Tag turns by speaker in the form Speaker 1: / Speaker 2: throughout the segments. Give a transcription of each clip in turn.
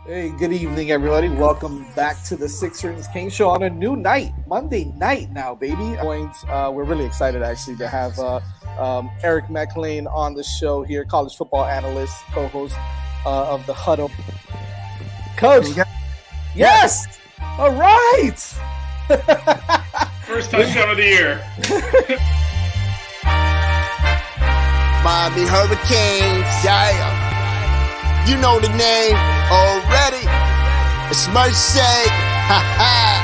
Speaker 1: Hey, good evening, everybody. Welcome back to the Six Rings King Show on a new night, Monday night now, baby. We're really excited actually to have Eric McLean on the show here, college football analyst, co-host of the Huddle. Coach, yes, all right.
Speaker 2: First touchdown of the year.
Speaker 3: Miami Hurricanes, yeah. You know the name already. It's Mercy. Ha ha.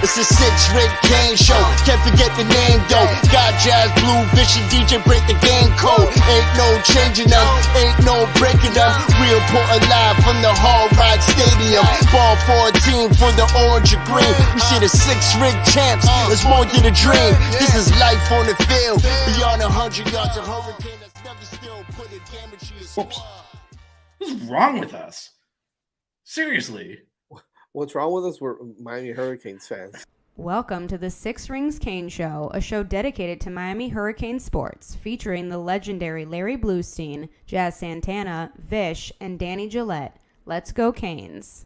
Speaker 3: It's a six-ring Kane show. Can't forget the name though. Got Jazz, Blue, Vision, DJ, break the game code. Ain't no changing them, ain't no breaking them. Real Portland live from the Hard Rock Stadium. Ball 14 for the orange and green. We see the six-ring champs. It's more than a dream. This is life on the field. Beyond 100 yards, a hurricane that's never still put a damage to your squad.
Speaker 2: What's wrong with us? Seriously.
Speaker 1: What's wrong with us? We're Miami Hurricanes fans.
Speaker 4: Welcome to the Six Rings Kane Show, a show dedicated to Miami Hurricane sports, featuring the legendary Larry Bluestein, Jazz Santana, Vish, and Danny Gillette. Let's go Canes.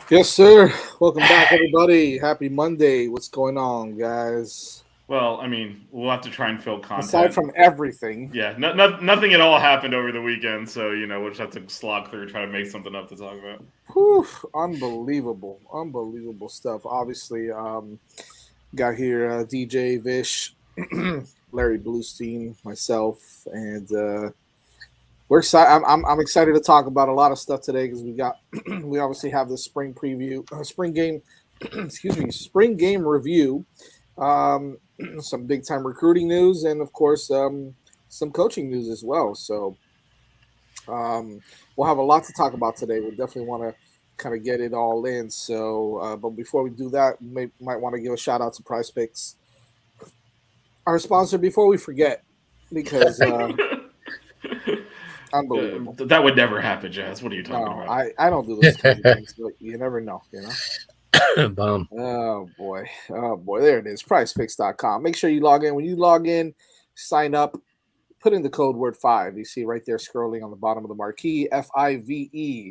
Speaker 1: Yes, sir. Welcome back, everybody. Happy Monday. What's going on, guys?
Speaker 2: Well, I mean, we'll have to try and fill content.
Speaker 1: Aside from everything.
Speaker 2: Yeah, nothing at all happened over the weekend, so, we'll just have to slog through, try to make something up to talk about.
Speaker 1: Whew, unbelievable stuff. Obviously, got here DJ, Vish, Larry Bluestein, myself, and we're excited. I'm excited to talk about a lot of stuff today because we obviously have the spring preview, spring game, spring game review. Some big time recruiting news, and of course, some coaching news as well. So, we'll have a lot to talk about today. We definitely want to kind of get it all in. So, but before we do that, we might want to give a shout out to Prize Picks, our sponsor, before we forget, because unbelievable.
Speaker 2: That would never happen, Jazz. What are you talking about?
Speaker 1: I don't do those kind of things, but you never know,
Speaker 5: Bomb.
Speaker 1: Oh boy, there it is, prizepicks.com. Make sure you log in. When you log in, sign up, put in the code word 5. You see right there scrolling on the bottom of the marquee. FIVE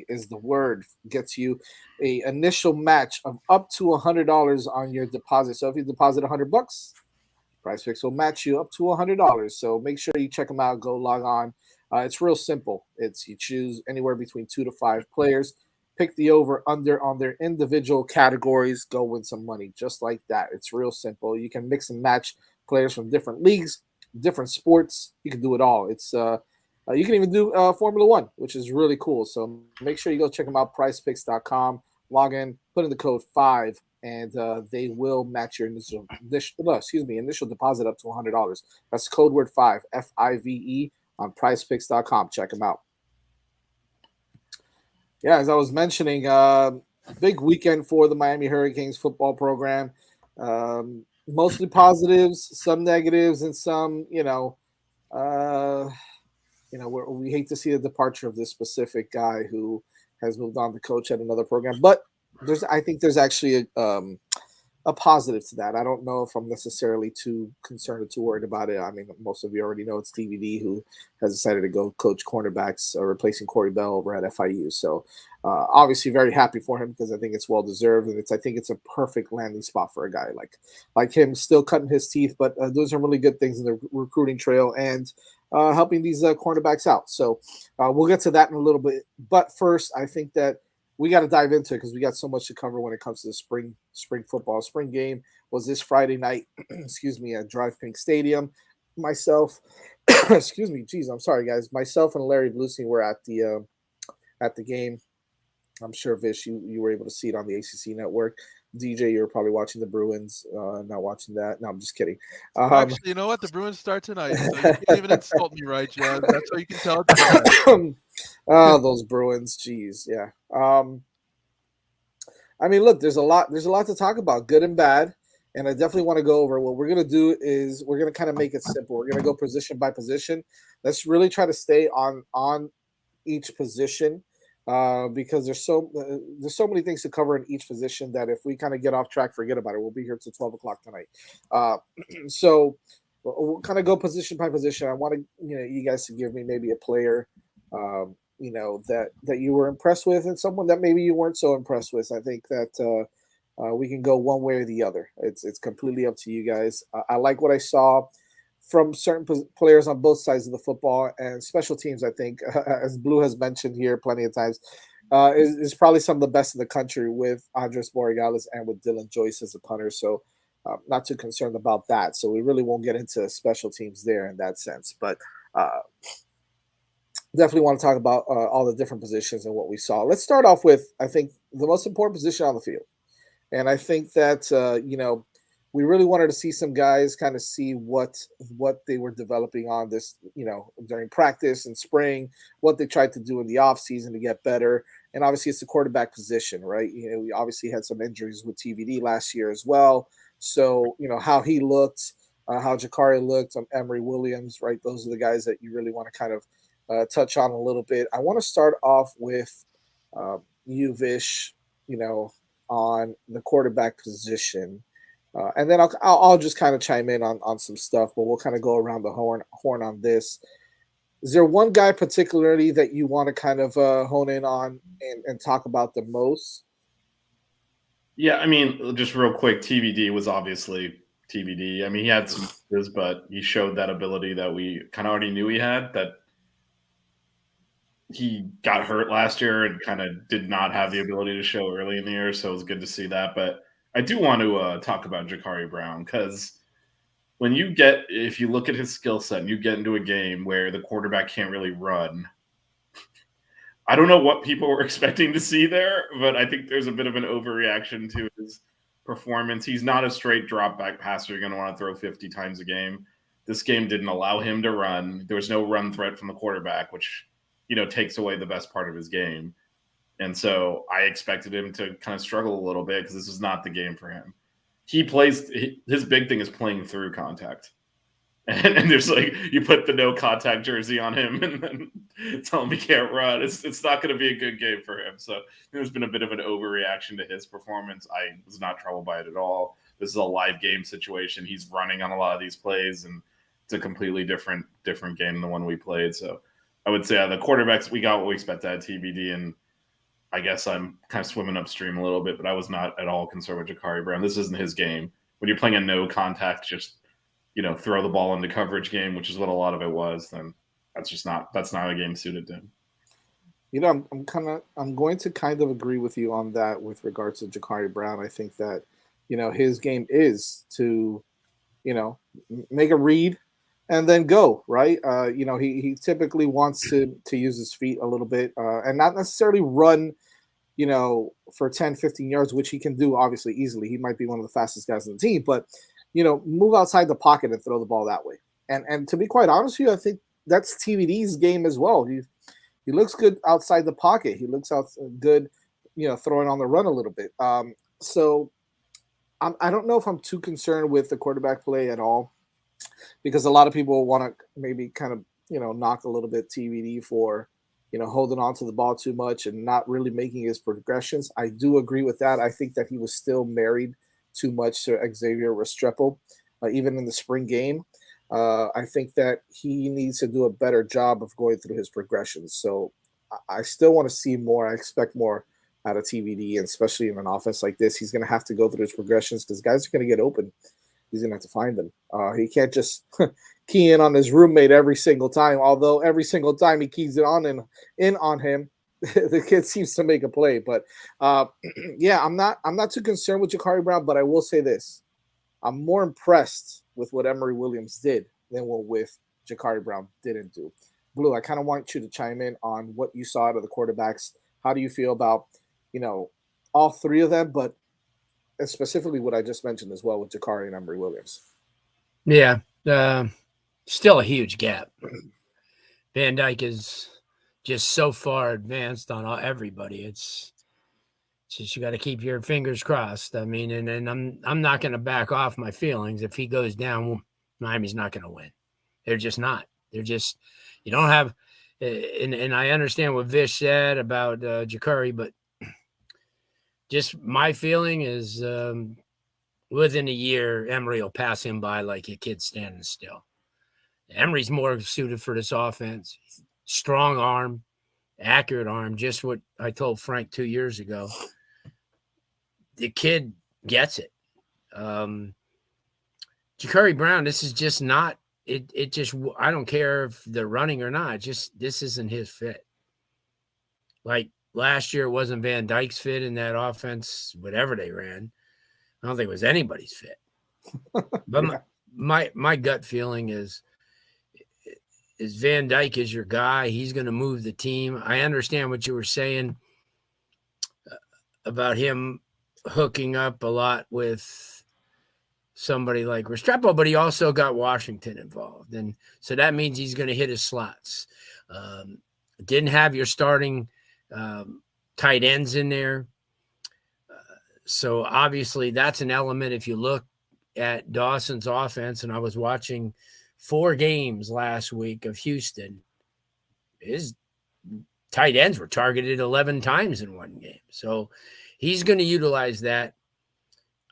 Speaker 1: is the word. Gets you a initial match of up to $100 on your deposit. So if you deposit $100, Prize Picks will match you up to $100. So make sure you check them out. Go log on. It's real simple. You choose anywhere between 2 to 5 players. Pick the over under on their individual categories. Go win some money just like that. It's real simple. You can mix and match players from different leagues, different sports. You can do it all. It's you can even do Formula One, which is really cool. So make sure you go check them out. PrizePicks.com. Log in, put in the code 5, and they will match your initial deposit up to $100. That's code word 5, FIVE on PrizePicks.com. Check them out. Yeah, as I was mentioning, big weekend for the Miami Hurricanes football program. Mostly positives, some negatives, and some, we hate to see the departure of this specific guy who has moved on to coach at another program. But I think there's actually a positive to that. I don't know if I'm necessarily too concerned or too worried about it. I mean, most of you already know it's DVD who has decided to go coach cornerbacks, replacing Corey Bell over at FIU. So obviously very happy for him because I think it's well deserved, and I think it's a perfect landing spot for a guy like him, still cutting his teeth, but doing some really good things in the recruiting trail and helping these cornerbacks out. So we'll get to that in a little bit. But first, I think that we got to dive into it because we got so much to cover when it comes to the spring football. Spring game was this Friday night, at Drive Pink Stadium. Myself, I'm sorry, guys. Myself and Larry Bluestein were at the game. I'm sure, Vish, you were able to see it on the ACC network. DJ, you were probably watching the Bruins, not watching that. No, I'm just kidding.
Speaker 6: Actually, you know what? The Bruins start tonight, so you can't even insult me, right, Jazz? That's how you can tell it's
Speaker 1: oh, those Bruins, geez, yeah. I mean, look, there's a lot to talk about, good and bad, and I definitely want to go over. What we're gonna do is we're gonna kind of make it simple. We're gonna go position by position. Let's really try to stay on each position. Because there's so many things to cover in each position that if we kind of get off track, forget about it. We'll be here till 12 o'clock tonight. So we'll kind of go position by position. I want to, you guys to give me maybe a player that you were impressed with, and someone that maybe you weren't so impressed with. I think that we can go one way or the other. It's completely up to you guys. I like what I saw from certain players on both sides of the football, and special teams. I think, as Blue has mentioned here plenty of times, is probably some of the best in the country with Andres Borregales and with Dylan Joyce as a punter. So not too concerned about that. So we really won't get into special teams there in that sense. But definitely want to talk about all the different positions and what we saw. Let's start off with, I think, the most important position on the field. And I think that, we really wanted to see some guys kind of see what they were developing on this, during practice and spring, what they tried to do in the offseason to get better. And obviously it's the quarterback position, right? We obviously had some injuries with TVD last year as well. So, how he looked, how Jakari looked, Emory Williams, right? Those are the guys that you really want to kind of touch on a little bit. I want to start off with you, Vish, on the quarterback position. And then I'll just kind of chime in on some stuff, but we'll kind of go around the horn on this. Is there one guy particularly that you want to kind of hone in on and talk about the most?
Speaker 2: Yeah, I mean, just real quick, TVD was obviously TVD. I mean, he had some misses, but he showed that ability that we kind of already knew he had, that he got hurt last year and kind of did not have the ability to show early in the year, so it was good to see that. But I do want to talk about Jakari Brown, because if you look at his skill set and you get into a game where the quarterback can't really run, I don't know what people were expecting to see there, but I think there's a bit of an overreaction to his performance. He's not a straight drop back passer you're going to want to throw 50 times a game. This game didn't allow him to run. There was no run threat from the quarterback, which, takes away the best part of his game. And so I expected him to kind of struggle a little bit, because this is not the game for him. His big thing is playing through contact. And there's you put the no contact jersey on him and then tell him he can't run. It's not going to be a good game for him. So there's been a bit of an overreaction to his performance. I was not troubled by it at all. This is a live game situation. He's running on a lot of these plays, and it's a completely different game than the one we played. So I would say the quarterbacks, we got what we expected at TBD, and I guess I'm kind of swimming upstream a little bit, but I was not at all concerned with Jakari Brown. This isn't his game. When you're playing a no contact, just throw the ball into coverage game, which is what a lot of it was, then that's not a game suited to him.
Speaker 1: I'm going to kind of agree with you on that with regards to Jakari Brown. I think that, his game is to, make a read and then go, right? He typically wants to use his feet a little bit and not necessarily run, for 10, 15 yards, which he can do obviously easily. He might be one of the fastest guys on the team, but move outside the pocket and throw the ball that way. And to be quite honest with you, I think that's TVD's game as well. He looks good outside the pocket. He looks good, throwing on the run a little bit. So I don't know if I'm too concerned with the quarterback play at all, because a lot of people want to maybe kind of, knock a little bit TVD for, holding on to the ball too much and not really making his progressions. I do agree with that. I think that he was still married too much to Xavier Restrepo, even in the spring game. I think that he needs to do a better job of going through his progressions. So I still want to see more. I expect more out of TVD, and especially in an offense like this. He's going to have to go through his progressions, because guys are going to get open. He's going to have to find them. He can't just key in on his roommate every single time, although every single time he keys it in on him, the kid seems to make a play. But yeah, I'm not too concerned with Jakari Brown, but I will say this. I'm more impressed with what Emory Williams did than what Jakari Brown didn't do. Blue, I kind of want you to chime in on what you saw out of the quarterbacks. How do you feel about, all three of them, but specifically what I just mentioned as well with Jakari and Emory Williams?
Speaker 5: Yeah, still a huge gap. Van Dyke is just so far advanced on everybody. It's just, you got to keep your fingers crossed. I mean, and I'm not going to back off my feelings. If he goes down, Miami's not going to win. They're just not. They're just, you don't have, and I understand what Vish said about Jakari, but just my feeling is within a year, Emory will pass him by like a kid standing still. Emory's more suited for this offense. Strong arm. accurate arm, just what I told Frank 2 years ago. The kid gets it. Ja'Cory Brown, this is just not it. It just, I don't care if they're running or not. Just, this isn't his fit. Like last year, it wasn't Van Dyke's fit in that offense, whatever they ran. I don't think it was anybody's fit. But
Speaker 1: Yeah.
Speaker 5: my gut feeling is Van Dyke is your guy. He's going to move the team. I understand what you were saying about him hooking up a lot with somebody like Restrepo, but he also got Washington involved. And so that means he's going to hit his slots. Didn't have your starting tight ends in there. So obviously that's an element. If you look at Dawson's offense, and I was watching 4 games last week of Houston, his tight ends were targeted 11 times in one game. So he's going to utilize that.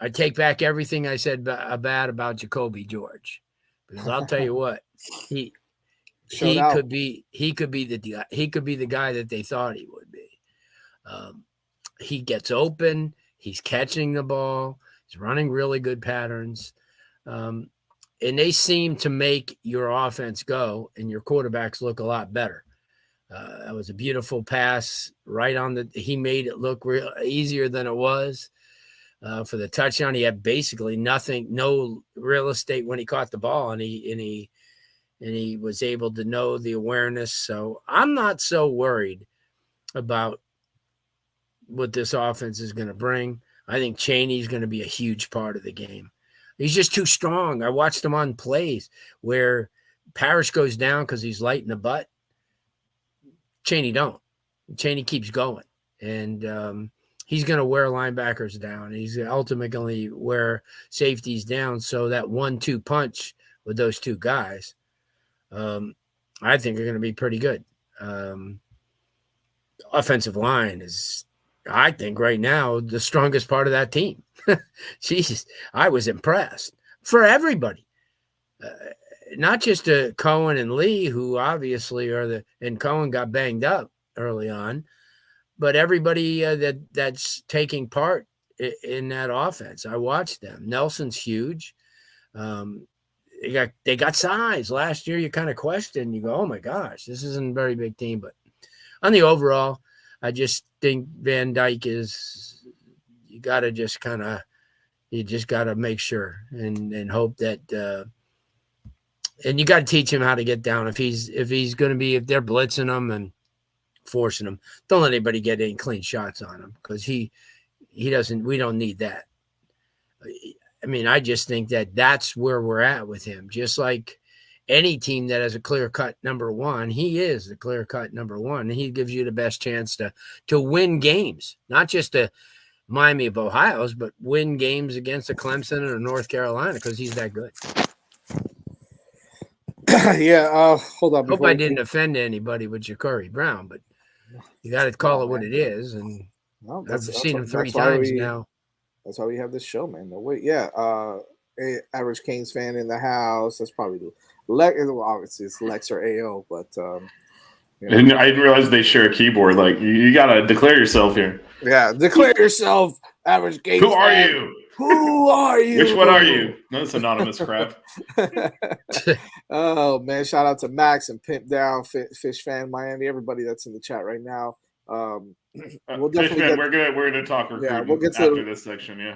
Speaker 5: I take back everything I said bad about Jacoby George, because I'll tell you what, he could be the guy that they thought he would be. He gets open. He's catching the ball. He's running really good patterns. And they seem to make your offense go and your quarterbacks look a lot better. That was a beautiful pass right on he made it look real easier than it was. For the touchdown, he had basically no real estate when he caught the ball, and he was able to know the awareness. So I'm not so worried about what this offense is going to bring. I think Chaney's going to be a huge part of the game. He's just too strong. I watched him on plays where Parrish goes down because he's light in the butt. Chaney don't. Chaney keeps going. And he's going to wear linebackers down. He's ultimately going to wear safeties down. So that 1-2 punch with those two guys, I think are going to be pretty good. Offensive line is, I think right now, the strongest part of that team. Jesus, I was impressed for everybody. Not just Cohen and Lee, who obviously and Cohen got banged up early on, but everybody that's taking part in that offense. I watched them. Nelson's huge. They got size. Last year, you kind of question. You go, oh my gosh, this isn't a very big team. But on the overall, I just think Van Dyke is. You got to just make sure and hope that. And you got to teach him how to get down. If they're blitzing him and forcing him, don't let anybody get any clean shots on him, because he doesn't. We don't need that. I mean, I just think that's where we're at with him. Just like any team that has a clear-cut number one, he is the clear-cut number one, and he gives you the best chance to win games, not just the Miami of Ohio's, but win games against a Clemson or North Carolina, because he's that good.
Speaker 1: Yeah, hold on.
Speaker 5: Hope I didn't offend anybody with Ja'Cory Brown, but you got to call it what it is. And I've seen him 3 times now.
Speaker 1: That's why we have this show, man. No wait, yeah. Average Canes fan in the house. That's probably Lex. Well, obviously it's Lex or AO, but
Speaker 2: And I didn't realize they share a keyboard. Like you gotta declare yourself here.
Speaker 1: Yeah, declare yourself, Average Canes.
Speaker 2: Who are you?
Speaker 1: Who are you?
Speaker 2: Which one are you? No, it's anonymous crap.
Speaker 1: Oh man! Shout out to Max and Pimp Down, Fish Fan Miami, everybody that's in the chat right now. We'll definitely
Speaker 2: we're gonna talk recruiting
Speaker 1: we'll get to
Speaker 2: after this section. Yeah,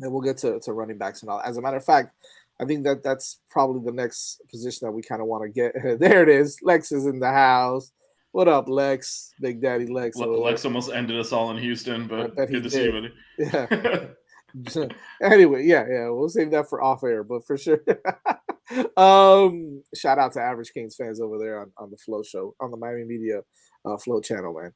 Speaker 1: and we'll get to running backs and all. As a matter of fact, I think that's probably the next position that we kind of want to get. There it is. Lex is in the house. What up, Lex? Big Daddy Lex.
Speaker 2: Lex almost ended us all in Houston, but good to see you, buddy.
Speaker 1: Yeah. Anyway, yeah, we'll save that for off air, but for sure. Shout out to Average Canes fans over there on the Flow Show, on the Miami Media Flow channel, man.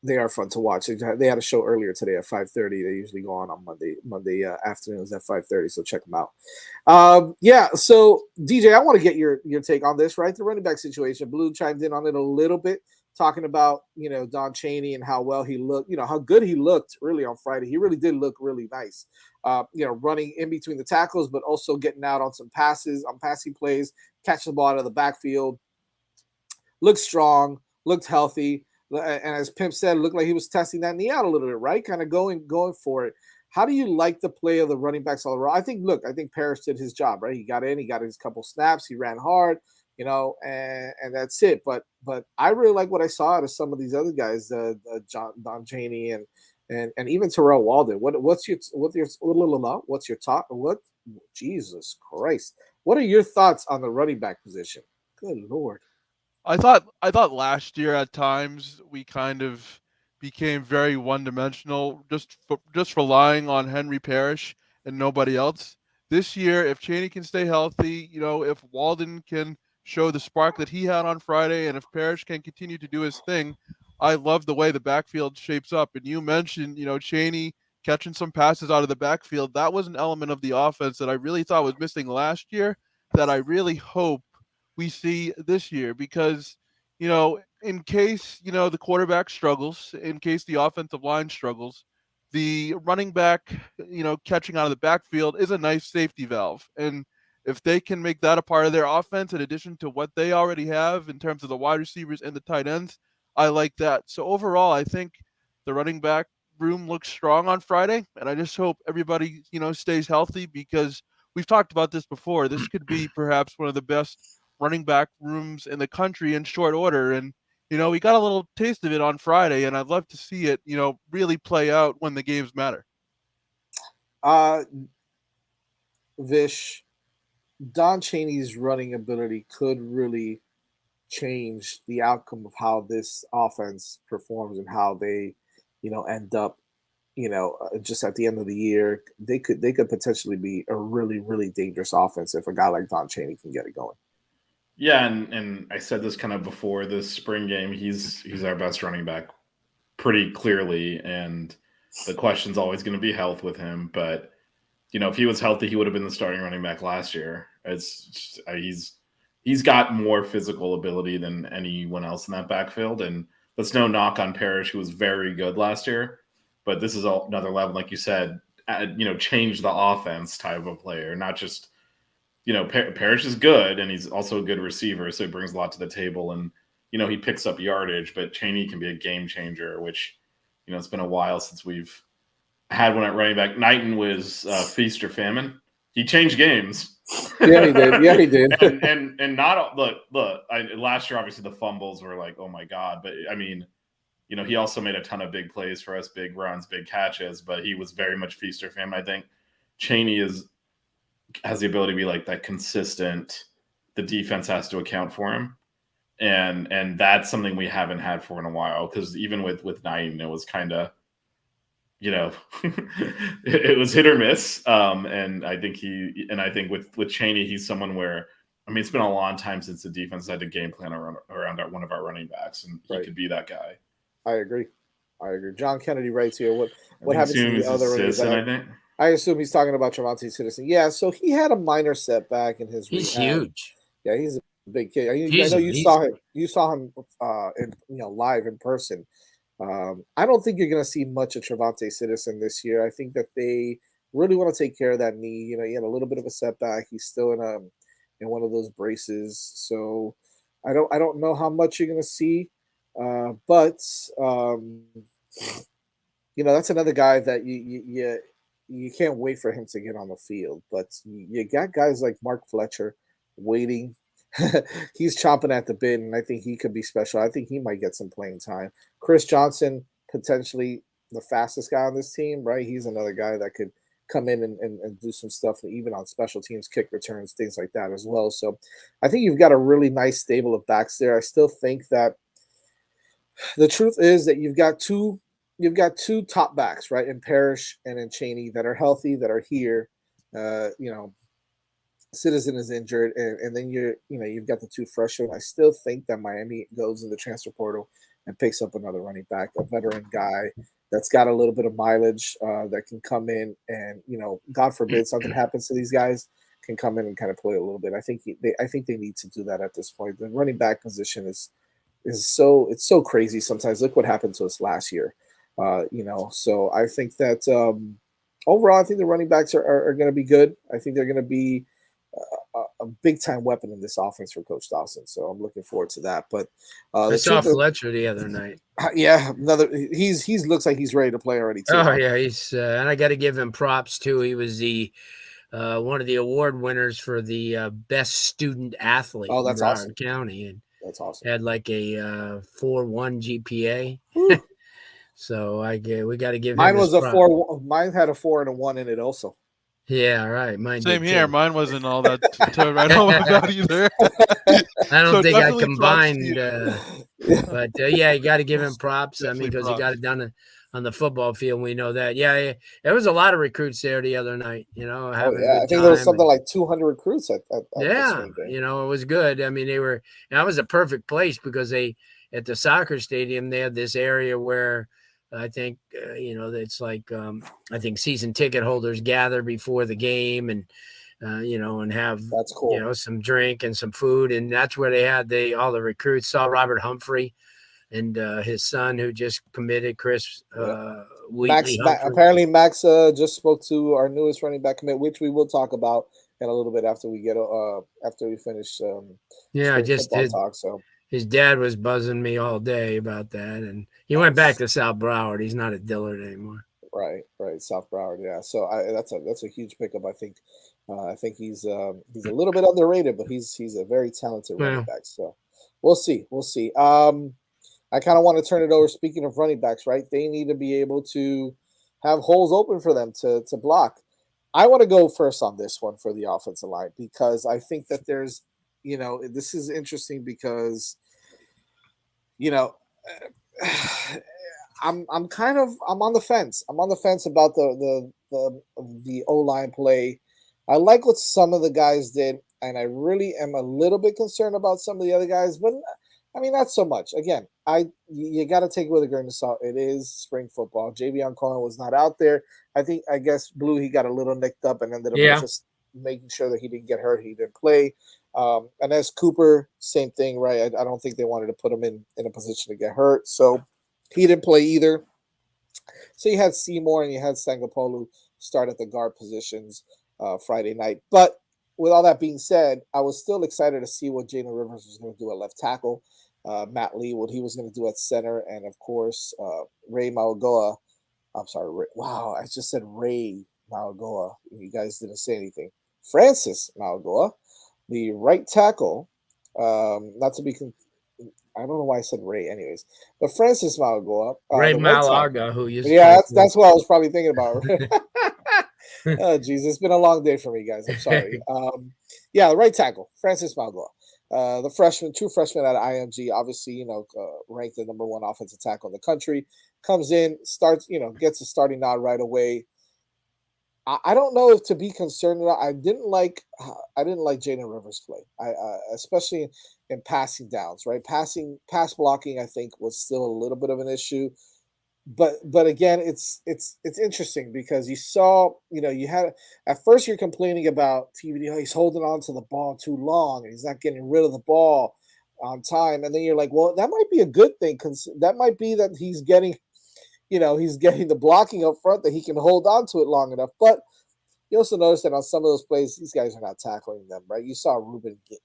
Speaker 1: They are fun to watch. They had a show earlier today at 5:30. They usually go on Monday afternoons at 5:30, so check them out. Yeah, so DJ, I want to get your take on this, right? The running back situation. Blue chimed in on it a little bit, talking about, Don Chaney and how well he looked, how good he looked really on Friday. He really did look really nice, running in between the tackles, but also getting out on some passes, on passing plays, catching the ball out of the backfield. Looks strong, looked healthy, and as Pimp said, looked like he was testing that knee out a little bit, right? Kind of going for it. How do you like the play of the running backs all around? I think Parrish did his job, right? He got in, he got his couple snaps, he ran hard, and that's it. But I really like what I saw out of some of these other guys, Don Chaney and even Terrell Walden. What's your thought? What Jesus Christ? What are your thoughts on the running back position? Good Lord.
Speaker 6: I thought last year at times we kind of became very one-dimensional, just relying on Henry Parrish and nobody else. This year, if Chaney can stay healthy, if Walden can show the spark that he had on Friday, and if Parrish can continue to do his thing, I love the way the backfield shapes up. And you mentioned, Chaney catching some passes out of the backfield. That was an element of the offense that I really thought was missing last year that I really hope we see this year, because in case the quarterback struggles, in case the offensive line struggles, the running back catching out of the backfield is a nice safety valve. And if they can make that a part of their offense in addition to what they already have in terms of the wide receivers and the tight ends, I like that. So overall, I think the running back room looks strong on Friday, and I just hope everybody stays healthy, because we've talked about this before. This could be perhaps one of the best running back rooms in the country in short order. And, we got a little taste of it on Friday, and I'd love to see it, really play out when the games matter.
Speaker 1: Vish, Don Chaney's running ability could really change the outcome of how this offense performs and how they, end up, just at the end of the year. They could potentially be a really, really dangerous offense if a guy like Don Chaney can get it going.
Speaker 2: Yeah, and I said this kind of before this spring game. He's our best running back pretty clearly, and the question's always going to be health with him. But if he was healthy, he would have been the starting running back last year. He's got more physical ability than anyone else in that backfield, and that's no knock on Parrish, who was very good last year. But this is another level, like you said, change the offense type of player, not just. Parrish is good, and he's also a good receiver, so he brings a lot to the table, and he picks up yardage. But Chaney can be a game changer, which it's been a while since we've had one at running back. Knighton was feast or famine. He changed games.
Speaker 1: Yeah, he did. Yeah, he did.
Speaker 2: and not look. Last year, obviously, the fumbles were like, oh my god. But I mean, he also made a ton of big plays for us, big runs, big catches. But he was very much feast or famine. I think Chaney has the ability to be like that consistent. The defense has to account for him, and that's something we haven't had for in a while. Because even with Knighton, it was kind of, it was hit or miss. And I think with Chaney, he's someone where, it's been a long time since the defense had to game plan around one of our running backs, and he could be that guy.
Speaker 1: I agree. John Kennedy writes here. What happens to the other running back?
Speaker 2: I think.
Speaker 1: I assume he's talking about Trevante Citizen. Yeah, so he had a minor setback in his
Speaker 5: He's
Speaker 1: rehab.
Speaker 5: huge.
Speaker 1: Yeah, he's a big kid. I know you saw him. You saw him, live in person. I don't think you're going to see much of Trevante Citizen this year. I think that they really want to take care of that knee. He had a little bit of a setback. He's still in one of those braces. So I don't know how much you're going to see, but that's another guy that you can't wait for him to get on the field. But you got guys like Mark Fletcher waiting. He's chomping at the bit, and I think he could be special. I think he might get some playing time. Chris Johnson, potentially the fastest guy on this team, right? He's another guy that could come in and do some stuff, even on special teams, kick returns, things like that as well. So I think you've got a really nice stable of backs there. I still think that the truth is that you've got two top backs, right, in Parrish and in Chaney, that are healthy, that are here. Citizen is injured, and then you've got the two freshmen. I still think that Miami goes in the transfer portal and picks up another running back, a veteran guy that's got a little bit of mileage, that can come in and, God forbid something happens to these guys, can come in and kind of play a little bit. I think they need to do that at this point. The running back position is so crazy sometimes. Look what happened to us last year. So I think that overall, I think the running backs are going to be good. I think they're going to be a big time weapon in this offense for Coach Dawson. So I'm looking forward to that. But
Speaker 5: I
Speaker 1: the
Speaker 5: saw
Speaker 1: truth is,
Speaker 5: Fletcher the other night.
Speaker 1: yeah, he's looks like he's ready to play already too.
Speaker 5: Oh yeah, he's and I got to give him props too. He was the one of the award winners for the best student athlete
Speaker 1: Oh, that's
Speaker 5: in
Speaker 1: awesome.
Speaker 5: Broward County, and
Speaker 1: That's awesome.
Speaker 5: had like a 4.1 GPA. So we got to give
Speaker 1: Mine
Speaker 5: him
Speaker 1: was
Speaker 5: his
Speaker 1: a
Speaker 5: props.
Speaker 1: 4. Mine had a 4 and a 1 in it also.
Speaker 5: Yeah, right. Mine
Speaker 6: Same
Speaker 5: did
Speaker 6: here.
Speaker 5: too.
Speaker 6: Mine wasn't all that to write home about either.
Speaker 5: I don't
Speaker 6: So
Speaker 5: think I
Speaker 6: definitely props to
Speaker 5: combined,
Speaker 6: you.
Speaker 5: but yeah, you got to give him props. I mean,
Speaker 6: Definitely
Speaker 5: because he got
Speaker 6: props.
Speaker 5: it done on the football field. We know that. Yeah, there was a lot of recruits there the other night.
Speaker 1: Oh,
Speaker 5: Having a
Speaker 1: yeah, I
Speaker 5: good
Speaker 1: think there was
Speaker 5: time
Speaker 1: something
Speaker 5: and-
Speaker 1: like 200 recruits at the
Speaker 5: Yeah,
Speaker 1: swing game.
Speaker 5: it was good. I mean, that was a perfect place because at the soccer stadium, they have this area where I think, it's like, I think season ticket holders gather before the game and have,
Speaker 1: That's cool.
Speaker 5: some drink and some food. And that's where they had all the recruits. Saw Robert Humphrey and his son who just committed, Chris Wheatley Humphrey.
Speaker 1: Apparently Max just spoke to our newest running back commit, which we will talk about in a little bit after we finish spring football talk. So
Speaker 5: his dad was buzzing me all day about that, and he went back to South Broward. He's not at Dillard anymore.
Speaker 1: Right, South Broward, yeah. So that's a huge pickup. I think he's a little bit underrated, but he's a very talented running back. So we'll see. I kind of want to turn it over. Speaking of running backs, right? They need to be able to have holes open for them to block. I want to go first on this one for the offensive line because I think that there's, this is interesting because, I'm on the fence. I'm on the fence about the O-line play. I like what some of the guys did, and I really am a little bit concerned about some of the other guys, but I mean, not so much. Again, you got to take it with a grain of salt. It is spring football. Javion Cohen was not out there. I guess Blue, he got a little nicked up and ended up just making sure that he didn't get hurt. He didn't play. And as Cooper, same thing, right? I don't think they wanted to put him in a position to get hurt. So he didn't play either. So you had Seymour and you had Sangapolu start at the guard positions Friday night. But with all that being said, I was still excited to see what Jalen Rivers was going to do at left tackle. Matt Lee, what he was going to do at center. And, of course, Ray Mauigoa. I'm sorry. Wow, I just said Ray Mauigoa. You guys didn't say anything. Francis Mauigoa, the right tackle. Not to be I don't know why I said Ray anyways. But Francis Mauigoa.
Speaker 5: Ray Malaga, who used
Speaker 1: that's what I was probably thinking about. Oh, geez, it's been a long day for me, guys. I'm sorry. The right tackle, Francis Mauigoa. The true freshman out of IMG, obviously, ranked the number 1 offensive tackle in the country, comes in, starts, gets a starting nod right away. I don't know if to be concerned about. I didn't like Jalen Rivers' play. Especially in passing downs, right? Pass blocking, I think, was still a little bit of an issue. But again, it's interesting because you saw, you had at first you're complaining about TVD, he's holding on to the ball too long and he's not getting rid of the ball on time, and then you're like, well, that might be a good thing because that might be that he's getting the blocking up front that he can hold on to it long enough. But you also notice that on some of those plays, these guys are not tackling them, right? You saw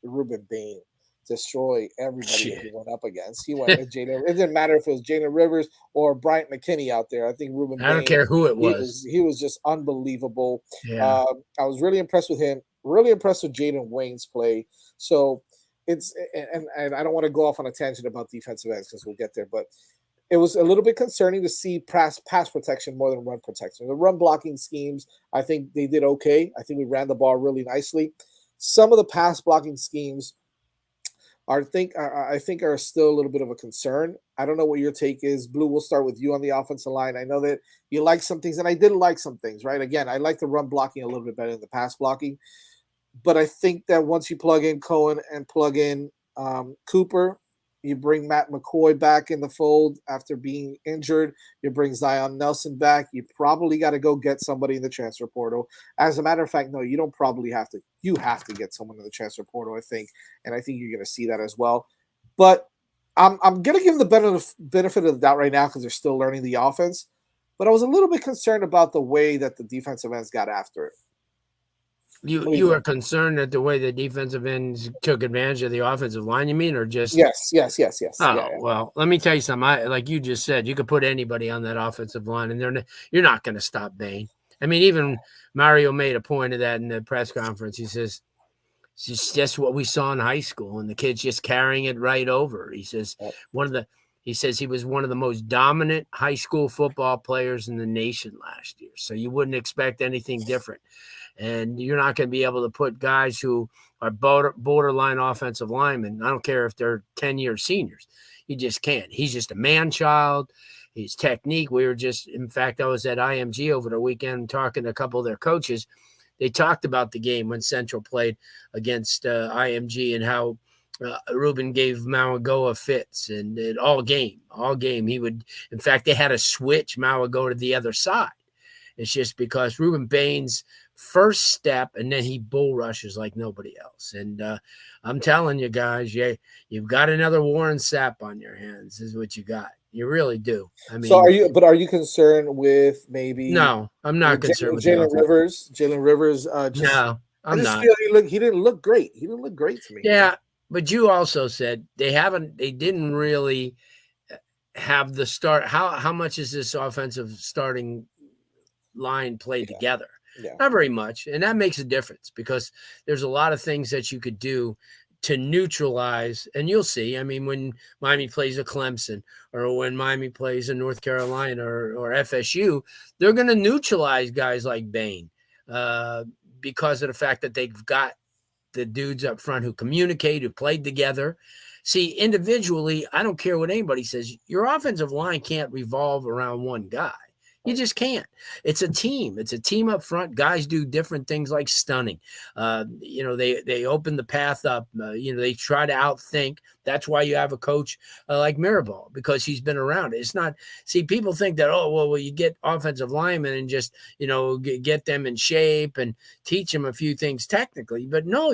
Speaker 1: Ruben Bain destroy everybody that he went up against. He went at Jalen. It didn't matter if it was Jalen Rivers or Bryant McKinney out there. I think Ruben Bain,
Speaker 5: don't care who it was.
Speaker 1: He was just unbelievable.
Speaker 5: Yeah.
Speaker 1: I was really impressed with him. Really impressed with Jaden Wayne's play. So it's and I don't want to go off on a tangent about defensive ends because we'll get there, but it was a little bit concerning to see pass protection more than run protection. The run blocking schemes, I think they did okay. I think we ran the ball really nicely. Some of the pass blocking schemes I think are still a little bit of a concern. I don't know what your take is. Blue, we'll start with you on the offensive line. I know that you like some things, and I did like some things, right? Again, I like the run blocking a little bit better than the pass blocking. But I think that once you plug in Cohen and plug in Cooper, you bring Matt McCoy back in the fold after being injured. You bring Zion Nelson back. You probably got to go get somebody in the transfer portal. As a matter of fact, no, you don't probably have to. You have to get someone in the transfer portal, I think. And I think you're going to see that as well. But I'm going to give them the benefit of the doubt right now because they're still learning the offense. But I was a little bit concerned about the way that the defensive ends got after it.
Speaker 5: You are concerned at the way the defensive ends took advantage of the offensive line, you mean, or just
Speaker 1: Yes.
Speaker 5: Oh,
Speaker 1: Yeah.
Speaker 5: well, let me tell you something. Like you just said, you could put anybody on that offensive line, and you're not going to stop Bain. I mean, even Mario made a point of that in the press conference. He says it's just what we saw in high school, and the kid's just carrying it right over. He says he says he was one of the most dominant high school football players in the nation last year. So you wouldn't expect anything different. And you're not going to be able to put guys who are borderline offensive linemen. I don't care if they're 10-year seniors. You just can't. He's just a man child. His technique. In fact, I was at IMG over the weekend talking to a couple of their coaches. They talked about the game when Central played against IMG and how Ruben gave Mauagoa fits, and all game he would. In fact, they had to switch Mauagoa to the other side. It's just because Ruben Bain's first step, and then he bull rushes like nobody else. And I'm telling you guys, you've got another Warren Sapp on your hands, is what you got. You really do. I mean,
Speaker 1: So are you concerned with maybe?
Speaker 5: No, I'm not concerned with
Speaker 1: Jalen Rivers. Jalen Rivers.
Speaker 5: No, I'm not.
Speaker 1: Feel he didn't look great. He didn't look great to me.
Speaker 5: Yeah, but you also said they didn't really have the start. How much is this offensive starting line played together?
Speaker 1: Yeah.
Speaker 5: Not very much. And that makes a difference because there's a lot of things that you could do to neutralize. And you'll see, I mean, when Miami plays a Clemson or when Miami plays a North Carolina or FSU, they're going to neutralize guys like Bain because of the fact that they've got the dudes up front who communicate, who played together. See, individually, I don't care what anybody says. Your offensive line can't revolve around one guy. You just can't. It's a team. It's a team up front. Guys do different things like stunning. They open the path up. They try to outthink. That's why you have a coach like Mirabal, because he's been around it. It's not. See, people think that you get offensive linemen and just get them in shape and teach them a few things technically, but no,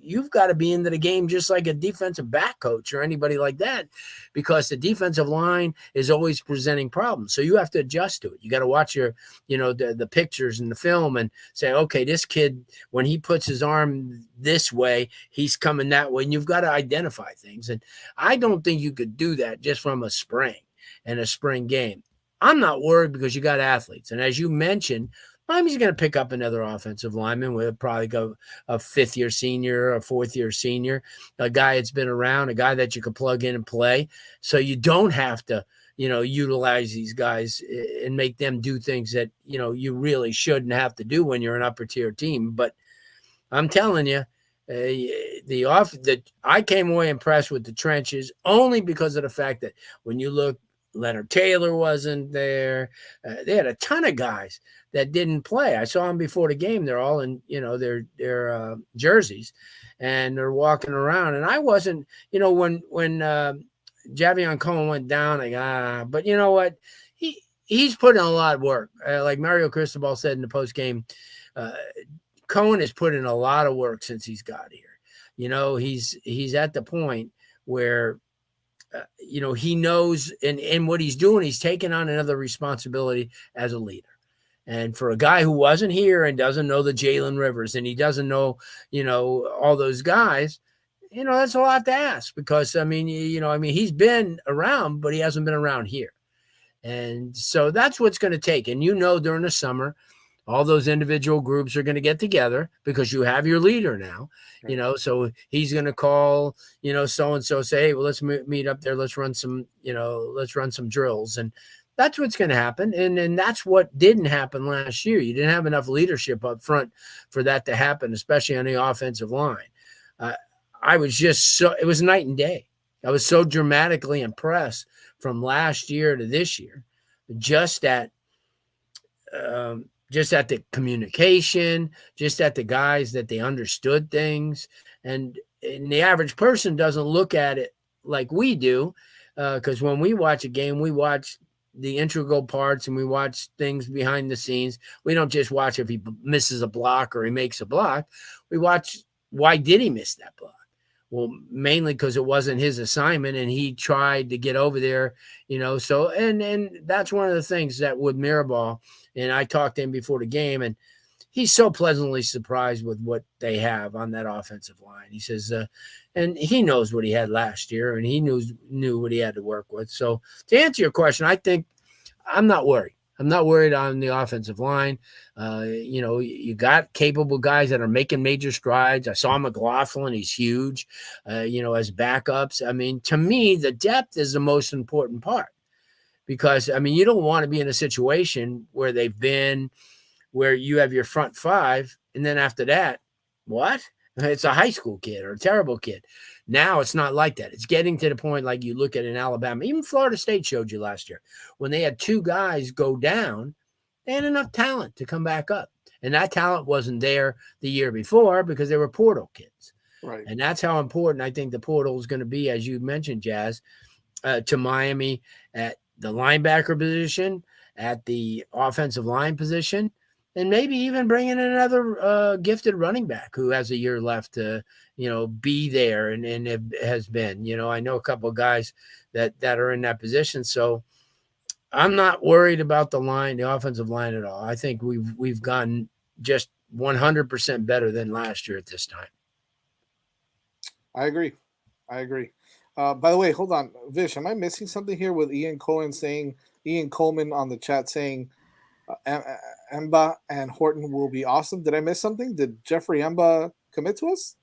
Speaker 5: you've got to be into the game just like a defensive back coach or anybody like that, because the defensive line is always presenting problems. So you have to adjust to it. You got to watch the pictures and the film and say, okay, this kid, when he puts his arm this way, he's coming that way. And you've got to identify things. And I don't think you could do that just from a spring game. I'm not worried because you got athletes. And as you mentioned, Miami's going to pick up another offensive lineman. We'll probably go a fifth-year senior, a fourth-year senior, a guy that's been around, a guy that you can plug in and play. So you don't have to, utilize these guys and make them do things that, you really shouldn't have to do when you're an upper-tier team. But I'm telling you, I came away impressed with the trenches only because of the fact that when you look, Leonard Taylor wasn't there. They had a ton of guys that didn't play. I saw them before the game. They're all in, their jerseys, and they're walking around. And I wasn't, when Javion Cohen went down, but you know what? He's putting in a lot of work. Like Mario Cristobal said in the post game, Cohen has put in a lot of work since he's got here. He's at the point where he knows and what he's doing, he's taking on another responsibility as a leader. And for a guy who wasn't here and doesn't know the Jalen Rivers and he doesn't know, all those guys, that's a lot to ask because, he's been around, but he hasn't been around here. And so that's what's going to take. And, during the summer, all those individual groups are going to get together because you have your leader now, so he's going to call, so-and-so, say, hey, well, let's meet up there. Let's run some drills. And that's what's going to happen. And that's what didn't happen last year. You didn't have enough leadership up front for that to happen, especially on the offensive line. I was it was night and day. I was so dramatically impressed from last year to this year, just at the communication, just at the guys that they understood things. And the average person doesn't look at it like we do, because when we watch a game, we watch the integral parts and we watch things behind the scenes. We don't just watch if he misses a block or he makes a block. We watch, why did he miss that block? Well, mainly because it wasn't his assignment and he tried to get over there, so, and that's one of the things that with Mirabal, and I talked to him before the game, and he's so pleasantly surprised with what they have on that offensive line. He says, and he knows what he had last year, and he knew what he had to work with. So to answer your question, I think I'm not worried. I'm not worried on the offensive line. You got capable guys that are making major strides. I saw McLaughlin. He's huge, as backups. I mean, to me, the depth is the most important part because, I mean, you don't want to be in a situation where where you have your front five, and then after that, what? It's a high school kid or a terrible kid. Now it's not like that. It's getting to the point like you look at in Alabama. Even Florida State showed you last year. When they had two guys go down, they had enough talent to come back up. And that talent wasn't there the year before because they were portal kids.
Speaker 1: Right.
Speaker 5: And that's how important I think the portal is going to be, as you mentioned, Jazz, to Miami at the linebacker position, at the offensive line position, and maybe even bringing in another gifted running back who has a year left to, be there and it has been. I know a couple of guys that are in that position. So I'm not worried about the offensive line at all. I think we've gotten just 100% better than last year at this time.
Speaker 1: I agree. By the way, hold on, Vish, am I missing something here with Ian Coleman on the chat saying Emba and Horton will be awesome? Did I miss something? Did Jeffrey Emba commit to us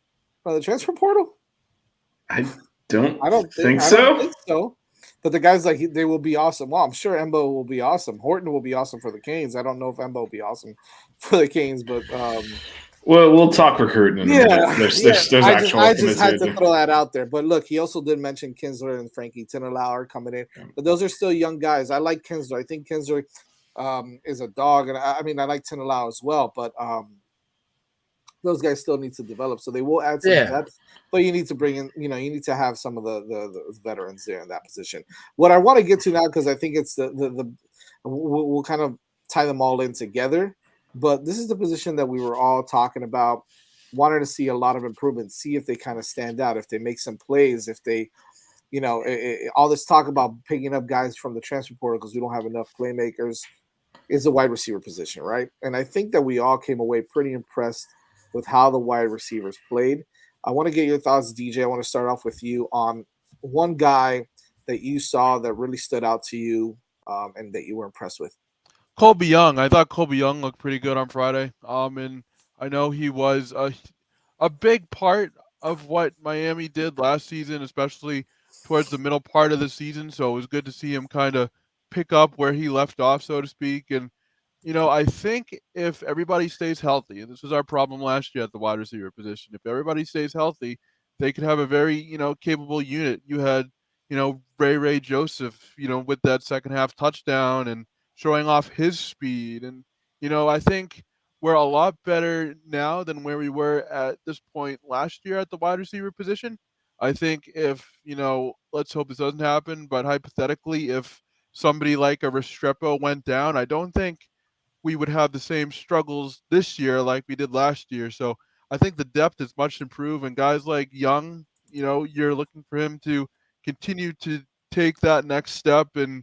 Speaker 1: from the transfer portal?
Speaker 2: I don't think
Speaker 1: so. I don't think so. But the guys they will be awesome. Well, I'm sure Emba will be awesome. Horton will be awesome for the Canes. I don't know if Emba will be awesome for the Canes, but
Speaker 2: well, we'll talk recruiting. There's actual.
Speaker 1: I just had to throw that out there. But look, he also did mention Kinsler and Frankie Tinnerlau are coming in, but those are still young guys. I like Kinsler. I think Kinsler is a dog, and I like Tinnerlau as well. But those guys still need to develop, so they will add some depth. But you need to bring in, you need to have some of the veterans there in that position. What I want to get to now, because I think it's we'll kind of tie them all in together. But this is the position that we were all talking about, wanted to see a lot of improvement, see if they kind of stand out, if they make some plays, if they, all this talk about picking up guys from the transfer portal because we don't have enough playmakers is the wide receiver position, right? And I think that we all came away pretty impressed with how the wide receivers played. I want to get your thoughts, DJ. I want to start off with you on one guy that you saw that really stood out to you and that you were impressed with.
Speaker 6: Colby Young. I thought Colby Young looked pretty good on Friday. And I know he was a big part of what Miami did last season, especially towards the middle part of the season. So it was good to see him kind of pick up where he left off, so to speak. And, I think if everybody stays healthy, and this was our problem last year at the wide receiver position, if everybody stays healthy, they could have a very, capable unit. You had, Ray Joseph, with that second half touchdown and showing off his speed. And, I think we're a lot better now than where we were at this point last year at the wide receiver position. I think if, let's hope this doesn't happen, but hypothetically, if somebody like a Restrepo went down, I don't think we would have the same struggles this year like we did last year. So I think the depth is much improved, and guys like Young, you're looking for him to continue to take that next step and,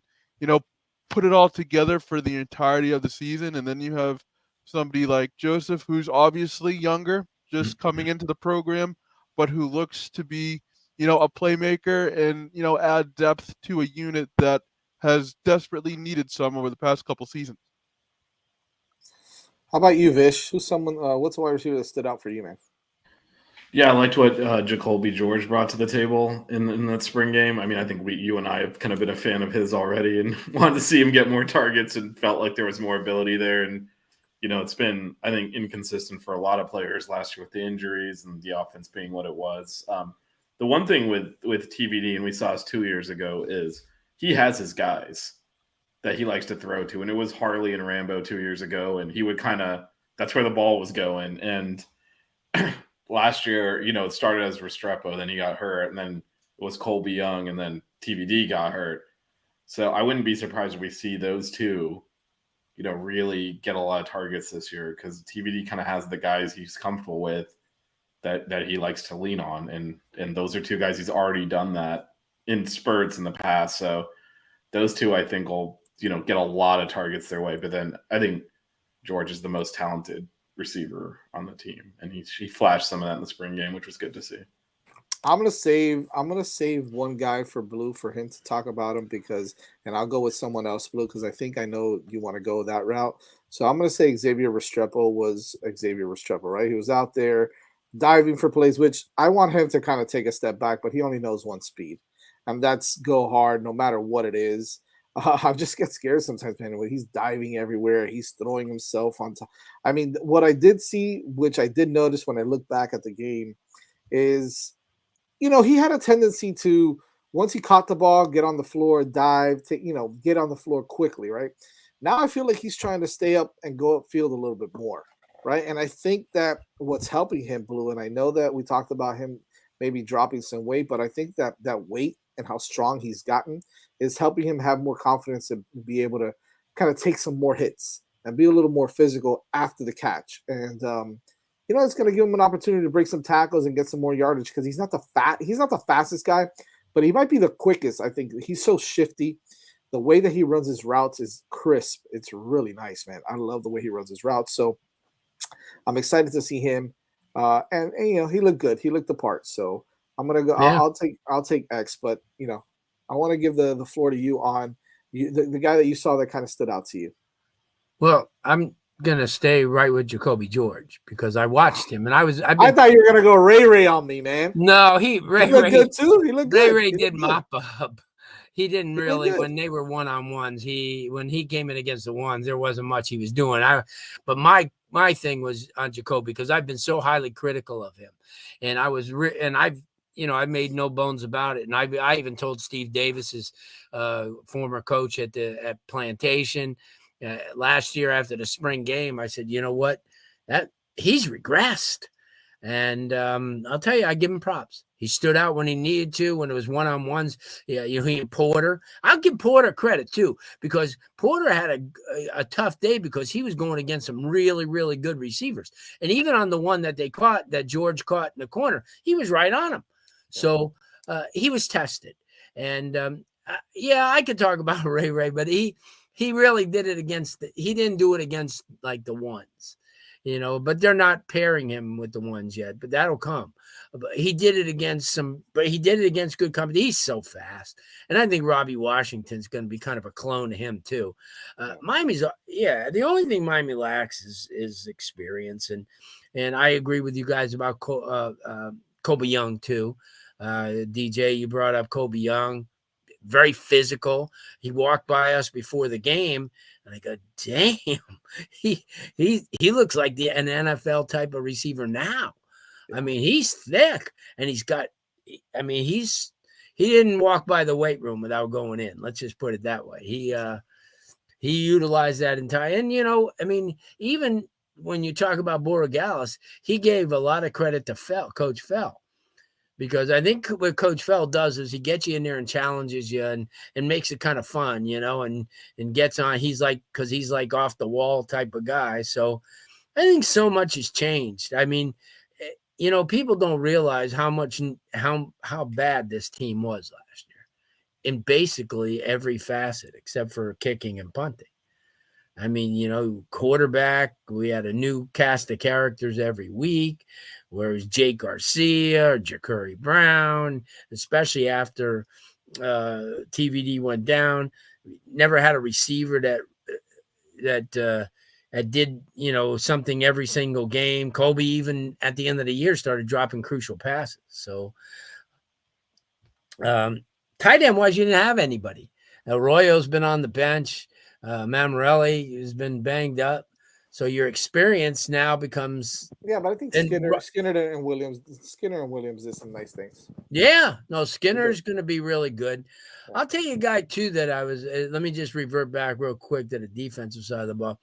Speaker 6: put it all together for the entirety of the season. And then you have somebody like Joseph, who's obviously younger, just coming into the program, but who looks to be, a playmaker and, add depth to a unit that has desperately needed some over the past couple seasons.
Speaker 1: How about you, Vish? Who's someone? What's a wide receiver that stood out for you, man?
Speaker 2: Yeah, I liked what Jacoby George brought to the table in that spring game. I mean, I think you and I have kind of been a fan of his already and wanted to see him get more targets and felt like there was more ability there. And, it's been, I think, inconsistent for a lot of players last year with the injuries and the offense being what it was. The one thing with TVD, and we saw this 2 years ago, is he has his guys that he likes to throw to. And it was Harley and Rambo 2 years ago, and he would that's where the ball was going. And last year, it started as Restrepo, then he got hurt, and then it was Colby Young, and then TVD got hurt. So I wouldn't be surprised if we see those two, really get a lot of targets this year, because TVD kind of has the guys he's comfortable with that he likes to lean on. And those are two guys he's already done that in spurts in the past. So those two, I think, will, get a lot of targets their way. But then I think George is the most talented receiver on the team, and he flashed some of that in the spring game, which was good to see.
Speaker 1: I'm gonna save one guy for Blue for him to talk about him and I'll go with someone else, Blue, because I think I know you want to go that route. So I'm gonna say Xavier Restrepo, right? He was out there diving for plays, which I want him to kind of take a step back, but he only knows one speed, and that's go hard no matter what it is. I just get scared sometimes, man. When he's diving everywhere, he's throwing himself on top. I mean, what I did see, which I did notice when I look back at the game, is he had a tendency to, once he caught the ball, get on the floor, dive, get on the floor quickly, right? Now I feel like he's trying to stay up and go upfield a little bit more, right? And I think that what's helping him, Blue, and I know that we talked about him maybe dropping some weight, but I think that weight and how strong he's gotten is helping him have more confidence and be able to kind of take some more hits and be a little more physical after the catch. And it's going to give him an opportunity to break some tackles and get some more yardage because he's not the fastest guy, but he might be the quickest. I think he's so shifty. The way that he runs his routes is crisp. It's really nice, man. I love the way he runs his routes. So I'm excited to see him. And he looked good. He looked the part. So I'm gonna go.
Speaker 5: Yeah.
Speaker 1: I'll take X, but I want to give the floor to you on the guy that you saw that kind of stood out to you.
Speaker 5: Well, I'm gonna stay right with Jacoby George because I watched him and I
Speaker 1: thought you were gonna go Ray on me, man.
Speaker 5: No,
Speaker 1: Ray looked good too. He looked good.
Speaker 5: Ray did mop up. He didn't really when they were one-on-ones. When he came in against the ones, there wasn't much he was doing. But my thing was on Jacoby because I've been so highly critical of him, and I've made no bones about it. And I even told Steve Davis's former coach at Plantation last year after the spring game, I said, you know what, that he's regressed. And I'll tell you, I give him props. He stood out when he needed to, when it was one-on-ones. Yeah, he and Porter. I'll give Porter credit too, because Porter had a tough day because he was going against some really, really good receivers. And even on the one that that George caught in the corner, he was right on him. So he was tested. And I could talk about Ray, but he really did it he didn't do it against like the ones. But they're not pairing him with the ones yet, but that'll come. But he did it against good company. He's so fast. And I think Robbie Washington's going to be kind of a clone of him too. Miami's, the only thing Miami lacks is experience. And I agree with you guys about Kobe Young too. DJ, you brought up Kobe Young, very physical. He walked by us before the game. And I go, damn, he looks like an NFL type of receiver now. I mean, he's thick and he didn't walk by the weight room without going in. Let's just put it that way. He utilized that entire, and even when you talk about Borregales, he gave a lot of credit to Coach Fell. Because I think what Coach Fell does is he gets you in there and challenges you and makes it kind of fun, and gets on. He's like off the wall type of guy. So I think so much has changed. I mean, people don't realize how bad this team was last year in basically every facet except for kicking and punting. I mean, quarterback, we had a new cast of characters every week, whereas Jake Garcia or Jacurri Brown, especially after TVD went down, we never had a receiver that did, something every single game. Kobe, even at the end of the year, started dropping crucial passes. So tight end wise, you didn't have anybody. Arroyo's been on the bench. Mammarelli has been banged up, so your experience now becomes.
Speaker 1: Yeah, but I think Skinner and Williams did some nice things.
Speaker 5: Yeah, no, Skinner's going to be really good. I'll tell you a guy too that I was. Let me just revert back real quick to the defensive side of the ball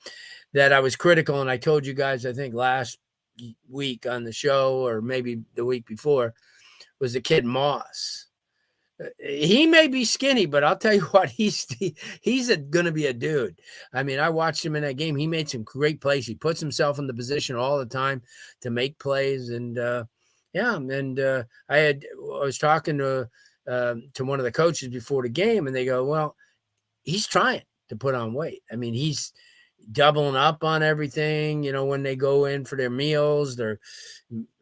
Speaker 5: that I was critical, and I told you guys I think last week on the show or maybe the week before was the kid Moss. He may be skinny, but I'll tell you what, he's going to be a dude. I mean, I watched him in that game. He made some great plays. He puts himself in the position all the time to make plays. And I was talking to one of the coaches before the game, and they go, well, he's trying to put on weight. I mean, he's doubling up on everything. When they go in for their meals, they're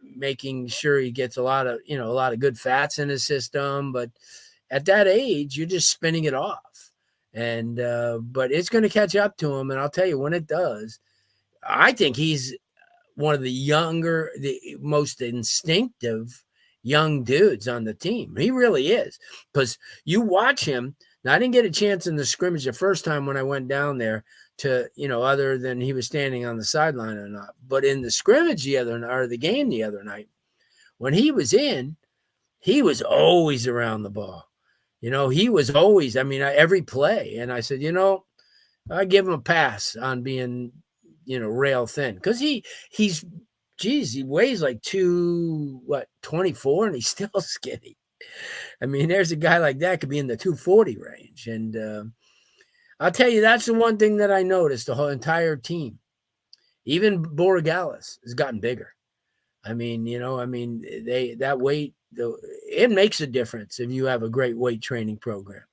Speaker 5: making sure he gets a lot of good fats in his system. But at that age, you're just spinning it off. And but it's going to catch up to him. And I'll tell you, when it does, I think he's one of the most instinctive young dudes on the team. He really is, because you watch him. Now, I didn't get a chance in the scrimmage the first time when I went down there to, other than he was standing on the sideline or not. But in the scrimmage the game the other night, when he was in, he was always around the ball. He was always, every play. And I said, I give him a pass on being, rail thin, because he weighs like 24, and he's still skinny. There's a guy like that could be in the 240 range. And I'll tell you, that's the one thing that I noticed. The whole entire team, even Borregales, has gotten bigger. That weight, it makes a difference if you have a great weight training program.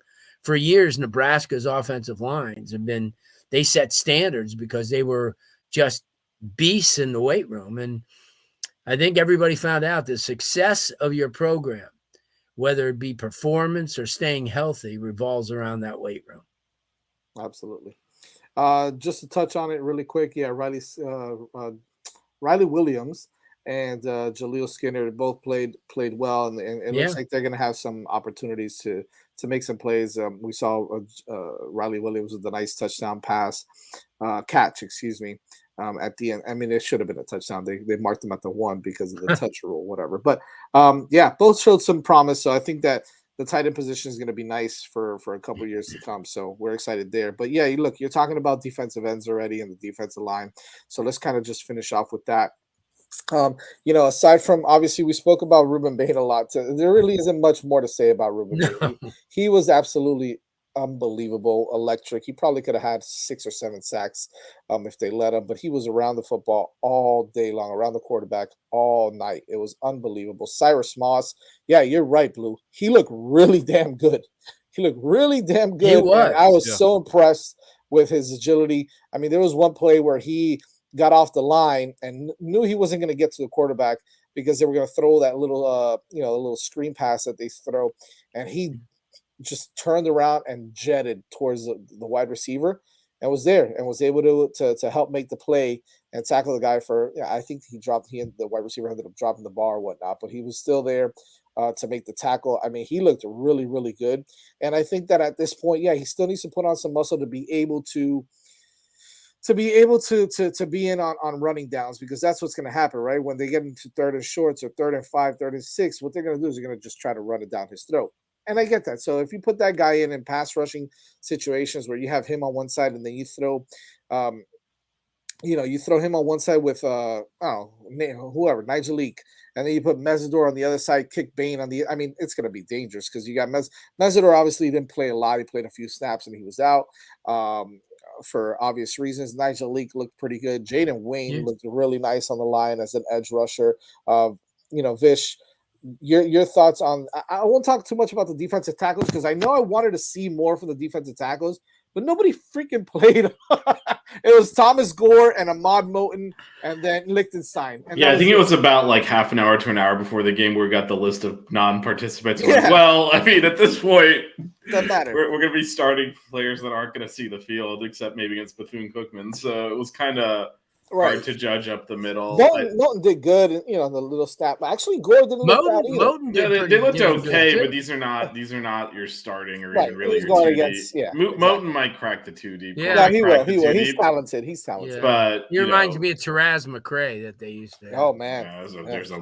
Speaker 5: For years, Nebraska's offensive lines they set standards because they were just beasts in the weight room. And I think everybody found out the success of your program, whether it be performance or staying healthy, revolves around that weight room.
Speaker 1: Absolutely. Just to touch on it really quick. Yeah. Riley Williams and Jaleel Skinner both played well, and it looks like they're going to have some opportunities to make some plays. We saw Riley Williams with a nice touchdown catch, at the end. It should have been a touchdown. They marked him at the 1 because of the touch rule, whatever. But both showed some promise. So I think that the tight end position is going to be nice for a couple of years to come. So we're excited there. But yeah, look, you're talking about defensive ends already and the defensive line. So let's kind of just finish off with that. Aside from, obviously, we spoke about Ruben Bain a lot. There really isn't much more to say about Ruben Bain. He was absolutely unbelievable, electric. He probably could have had 6 or 7 sacks if they let him, but he was around the football all day long, around the quarterback all night. It was unbelievable. Cyrus Moss, yeah, you're right, Blue. He looked really damn good. He was. I was so impressed with his agility. There was one play where he got off the line and knew he wasn't going to get to the quarterback because they were going to throw that little, little screen pass that they throw. And he just turned around and jetted towards the wide receiver and was there and was able to help make the play and tackle the guy I think the wide receiver ended up dropping the ball or whatnot, but he was still there to make the tackle. He looked really, really good. And I think that at this point, he still needs to put on some muscle to be able to be in on running downs, because that's what's going to happen, right? When they get into 3rd and shorts or 3rd and 5, 3rd and 6, what they're going to do is they're going to just try to run it down his throat. And I get that. So if you put that guy in pass rushing situations where you have him on one side and then you throw, you throw him on one side with whoever, Nigel Leak, and then you put Mesidor on the other side, kick Bain on the. It's going to be dangerous because you got Mesidor. Obviously, didn't play a lot. He played a few snaps and he was out. For obvious reasons. Nigel Leak looked pretty good. Jaden Wayne looked really nice on the line as an edge rusher. Vish, your thoughts on? I won't talk too much about the defensive tackles because I know I wanted to see more from the defensive tackles, but nobody freaking played. It was Thomas Gore and Ahmad Moten and then Lichtenstein. And
Speaker 2: I think it was about like half an hour to an hour before the game where we got the list of non-participants. Yeah. Well, at this point, doesn't matter. We're going to be starting players that aren't going to see the field except maybe against Bethune-Cookman. So it was kind of hard to judge up the middle.
Speaker 1: Moten did good, the little stat. Actually, Gore didn't look bad either.
Speaker 5: Moten did
Speaker 2: they looked okay, but these are not your starting or even really your 2 deep. Moten might crack the 2 deep.
Speaker 1: Yeah, he will. He's talented. Yeah.
Speaker 2: But
Speaker 5: he reminds me of Taraz McRae that they used to have.
Speaker 1: Oh man,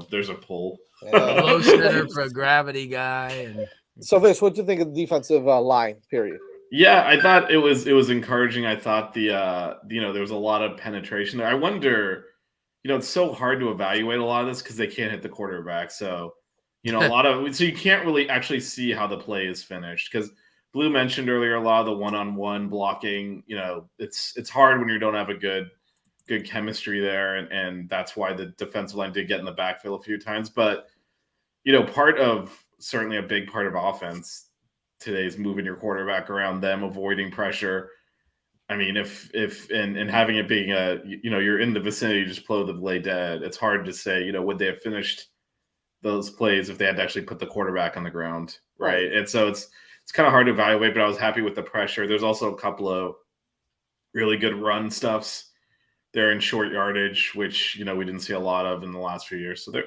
Speaker 2: there's a pull.
Speaker 5: Low center for a gravity guy. And
Speaker 1: so, Vish, what do you think of the defensive line? Period.
Speaker 2: Yeah, I thought it was encouraging. I thought there was a lot of penetration there. I wonder, it's so hard to evaluate a lot of this because they can't hit the quarterback. So, so you can't really actually see how the play is finished because Blue mentioned earlier a lot of the one-on-one blocking. It's hard when you don't have a good chemistry there, and that's why the defensive line did get in the backfield a few times. But certainly a big part of offense today is moving your quarterback around, them avoiding pressure. I mean, if and having it being you're in the vicinity, just below the lay dead, it's hard to say, would they have finished those plays if they had to actually put the quarterback on the ground, right? And so it's kind of hard to evaluate, but I was happy with the pressure. There's also a couple of really good run stuffs there in short yardage, which we didn't see a lot of in the last few years. So there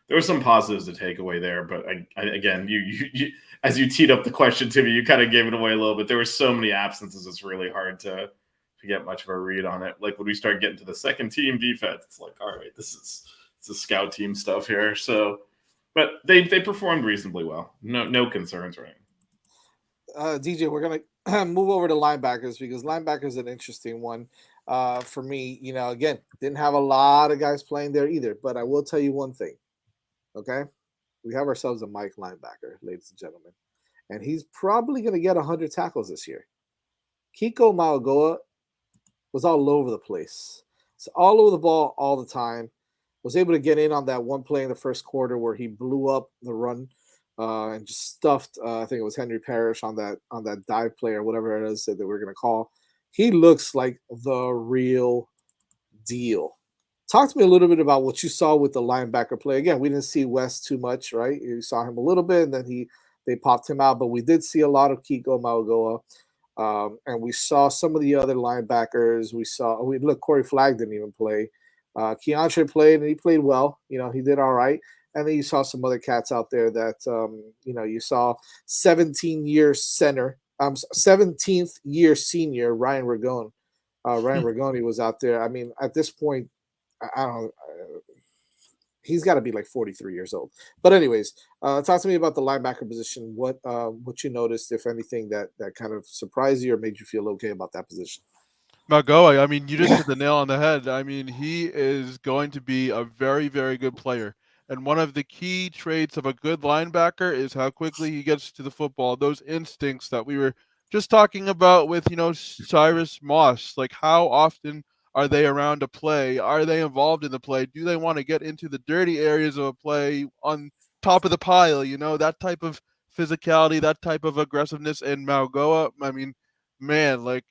Speaker 2: were some positives to take away there. But I again, you as you teed up the question to me, you kind of gave it away a little bit. There were so many absences; it's really hard to get much of a read on it. Like when we start getting to the second team defense, it's like, all right, it's a scout team stuff here. So, but they performed reasonably well. No concerns, right?
Speaker 1: DJ, we're gonna move over to linebackers because linebackers is an interesting one for me. Again, didn't have a lot of guys playing there either, but I will tell you one thing. Okay, we have ourselves a Mike linebacker, ladies and gentlemen, and he's probably going to get 100 tackles this year. Kiko Mauigoa was all over the place. It's all over the ball all the time. Was able to get in on that one play in the first quarter where he blew up the run and just stuffed. I think it was Henry Parrish on that dive play or whatever it is that we're going to call. He looks like the real deal. Talk to me a little bit about what you saw with the linebacker play. Again, we didn't see West too much, right? You saw him a little bit, and then they popped him out, but we did see a lot of Kiko Mauigoa. And we saw some of the other linebackers. Look, Corey Flagg didn't even play. Keontre played, and he played well. He did all right. And then you saw some other cats out there that, you saw 17-year center, 17th year senior Ryan Ragone. Ryan Ragone was out there. I mean, at this point, I don't know. He's got to be like 43 years old. But anyways, talk to me about the linebacker position. What you noticed, if anything, that kind of surprised you or made you feel okay about that position?
Speaker 6: Mauigoa, I mean, you just hit the nail on the head. I mean, he is going to be a very, very good player. And one of the key traits of a good linebacker is how quickly he gets to the football. Those instincts that we were just talking about with, Cyrus Moss. Like, how often are they around a play? Are they involved in the play? Do they want to get into the dirty areas of a play on top of the pile? That type of physicality, that type of aggressiveness in Mauigoa. I mean, man, like,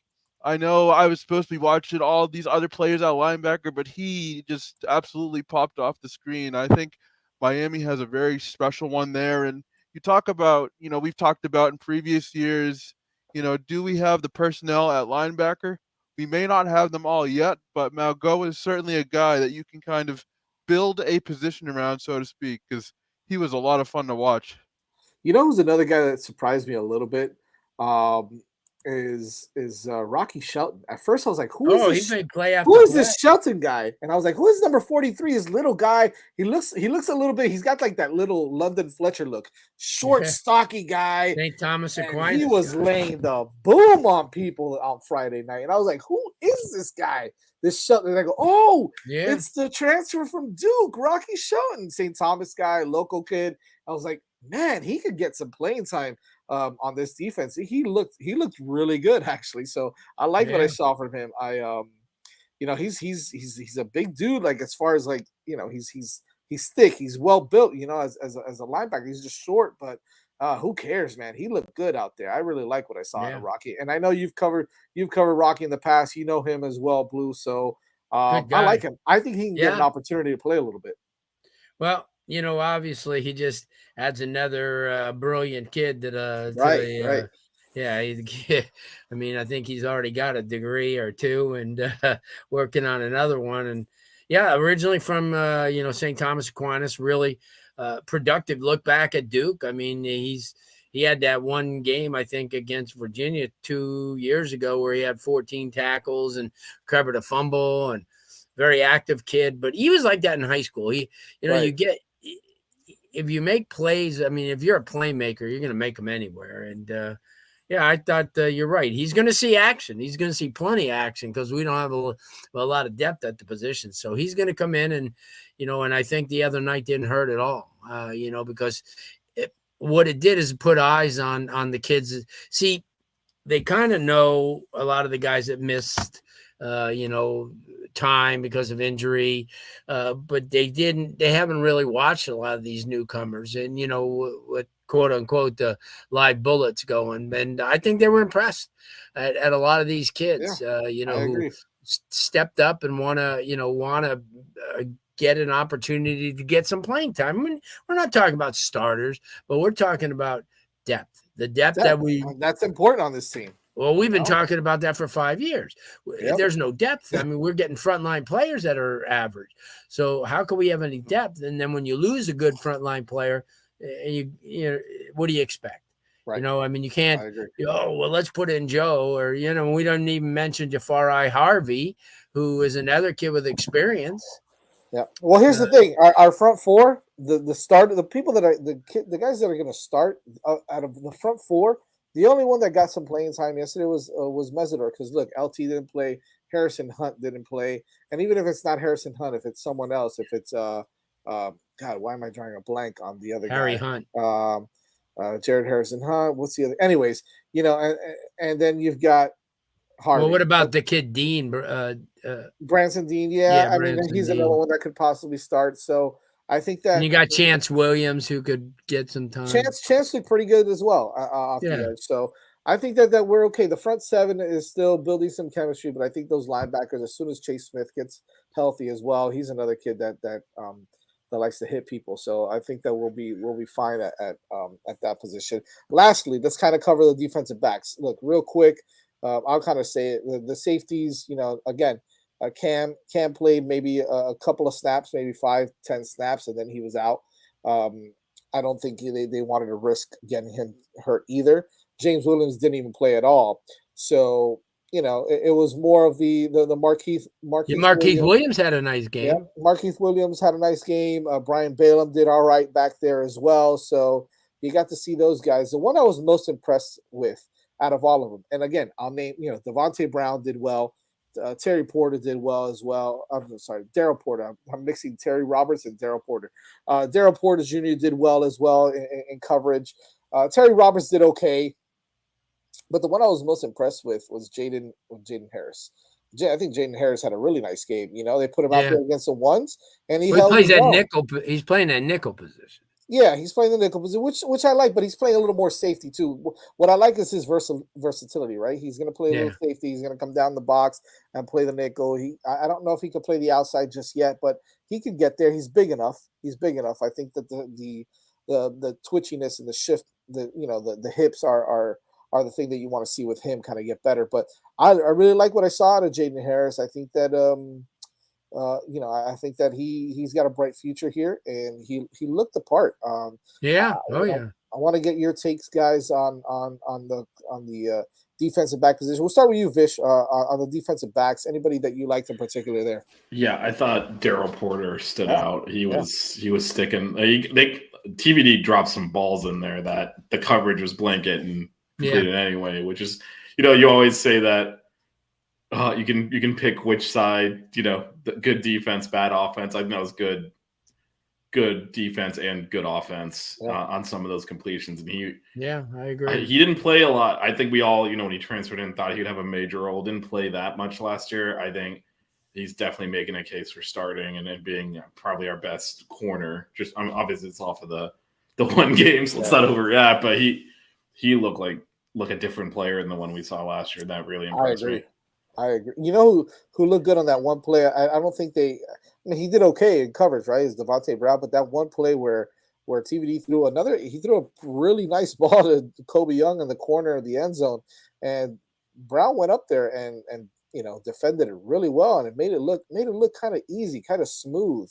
Speaker 6: I know I was supposed to be watching all these other players at linebacker, but he just absolutely popped off the screen. I think Miami has a very special one there. And you talk about, we've talked about in previous years, do we have the personnel at linebacker? We may not have them all yet, but Mauigoa is certainly a guy that you can kind of build a position around, so to speak, because he was a lot of fun to watch.
Speaker 1: Who's another guy that surprised me a little bit? Is Rocky Shelton. At first I was like, who is this Shelton guy? And I was like, who is number 43? This little guy. He looks a little bit, he's got like that little London Fletcher look. Short, stocky guy.
Speaker 5: St. Thomas Aquinas.
Speaker 1: He was laying the boom on people on Friday night. And I was like, who is this guy? This Shelton. And I go, oh, yeah, it's the transfer from Duke, Rocky Shelton, St. Thomas guy, local kid. I was like, man, he could get some playing time on this defense. He looked really good actually. So I like what I saw from him. He's a big dude. Like as far as like he's thick. He's well built. As a linebacker, he's just short. But who cares, man? He looked good out there. I really like what I saw in Rocky. And I know you've covered Rocky in the past. You know him as well, Blue. So I like him. I think he can get an opportunity to play a little bit.
Speaker 5: Well, obviously he just adds another brilliant kid to
Speaker 1: right.
Speaker 5: Yeah, I mean, I think he's already got a degree or two and working on another one. And originally from St. Thomas Aquinas, really productive. Look back at Duke. I mean, he had that one game, I think, against Virginia 2 years ago where he had 14 tackles and recovered a fumble, and very active kid. But he was like that in high school. You get, if you make plays, I mean, if you're a playmaker, you're going to make them anywhere. And I thought you're right. He's going to see action. He's going to see plenty of action because we don't have a lot of depth at the position. So he's going to come in and, and I think the other night didn't hurt at all, because what it did is put eyes on the kids. See, they kind of know a lot of the guys that missed, time because of injury, but they haven't really watched a lot of these newcomers and, what quote unquote the live bullets going. And I think they were impressed at a lot of these kids,
Speaker 1: I
Speaker 5: who
Speaker 1: agree.
Speaker 5: stepped up and want to get an opportunity to get some playing time. I mean, we're not talking about starters, but we're talking about depth. The depth
Speaker 1: That's important on this team.
Speaker 5: Well, we've been talking about that for 5 years.
Speaker 1: Yep.
Speaker 5: There's no depth. I mean, we're getting frontline players that are average. So how can we have any depth? And then when you lose a good frontline player, what do you expect?
Speaker 1: Right.
Speaker 5: I mean, you can't,
Speaker 1: I agree.
Speaker 5: well, let's put in Joe, or, we don't even mention Jafari Harvey, who is another kid with experience.
Speaker 1: Yeah. Well, here's the thing: our front four, the people that are the guys that are going to start out of the front four. The only one that got some playing time yesterday was Mesidor, because look, LT didn't play, Harrison Hunt didn't play, and even if it's not Harrison Hunt, if it's someone else, if it's God, why am I drawing a blank on the other
Speaker 5: Harry
Speaker 1: guy?
Speaker 5: Hunt,
Speaker 1: Jared Harrison Hunt. What's the other? Anyways, and then you've got Harvey.
Speaker 5: Well, what about the kid Dean?
Speaker 1: Branson Dean? Yeah, I mean,
Speaker 5: Branson
Speaker 1: he's
Speaker 5: Dean.
Speaker 1: another one that could possibly start. So I think that
Speaker 5: And you got Chance Williams, who could get some time.
Speaker 1: Chance looked pretty good as well off the edge. So I think that we're okay. The front seven is still building some chemistry, but I think those linebackers, as soon as Chase Smith gets healthy as well, he's another kid that likes to hit people. So I think that we'll be fine at that position. Lastly, let's kind of cover the defensive backs. Look, real quick, I'll kind of say it. The safeties, again, Cam played maybe a couple of snaps, maybe 5-10 snaps, and then he was out. I don't think they wanted to risk getting him hurt either. James Williams didn't even play at all. So, it was more of the Markeith
Speaker 5: Williams had a nice game.
Speaker 1: Yeah, Markeith Williams had a nice game. Brian Balaam did all right back there as well. So you got to see those guys. The one I was most impressed with out of all of them, and again, I'll name, Devontae Brown did well. Terry Porter did well as well. I'm sorry, Daryl Porter. I'm mixing Terry Roberts and Daryl Porter. Daryl Porter Jr. did well as well in coverage. Terry Roberts did okay. But the one I was most impressed with was Jaden Harris. I think Jaden Harris had a really nice game. They put him out there against the ones, and he held
Speaker 5: plays
Speaker 1: at
Speaker 5: nickel. He's playing that nickel position.
Speaker 1: Yeah, he's playing the nickel position, which I like, but he's playing a little more safety too. What I like is his versatility, right? He's going to play a little safety. He's going to come down the box and play the nickel. I don't know if he could play the outside just yet, but he could get there. He's big enough. I think that the twitchiness and the shift, the hips are the thing that you want to see with him kind of get better. But I really like what I saw out of Jaden Harris. I think that I think that he's got a bright future here, and he looked the part. I want to get your takes, guys, on the defensive back position. We'll start with you, Vish, on the defensive backs. Anybody that you liked in particular there?
Speaker 2: Yeah, I thought Daryl Porter stood out. He was sticking. TVD dropped some balls in there that the coverage was blanket and completed anyway, which is, you always say that you can pick which side, the good defense, bad offense. I think that was good defense and good offense on some of those completions. And
Speaker 5: I agree.
Speaker 2: He didn't play a lot. I think we all, when he transferred in, thought he'd have a major role. Didn't play that much last year. I think he's definitely making a case for starting and being probably our best corner. Just obviously it's off of the one game, so let's not overreact. But he looked like a different player than the one we saw last year. That really impressed me.
Speaker 1: I agree. You know who looked good on that one play? I don't think he did okay in coverage, right? Is Devontae Brown, but that one play where TVD threw a really nice ball to Kobe Young in the corner of the end zone, and Brown went up there and defended it really well, and it made it look kind of easy, kind of smooth.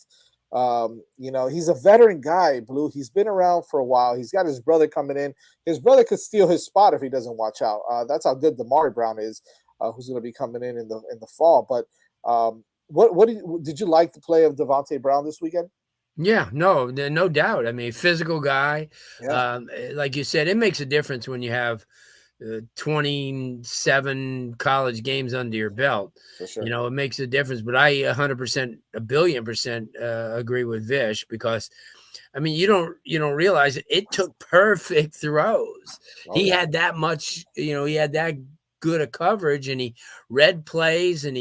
Speaker 1: He's a veteran guy, Blue. He's been around for a while. He's got his brother coming in. His brother could steal his spot if he doesn't watch out. That's how good Damari Brown is. Who's going to be coming in the fall? But did you like the play of Devontae Brown this weekend?
Speaker 5: Yeah, no doubt. I mean, physical guy.
Speaker 1: Yeah.
Speaker 5: Like you said, it makes a difference when you have 27 college games under your belt.
Speaker 1: For sure.
Speaker 5: It makes a difference. But I 100%, a billion percent agree with Vish, because I mean, you don't realize it took perfect throws. He had that much, he had that good at coverage, and he read plays, and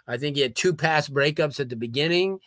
Speaker 5: I think he had 2 pass breakups at the beginning.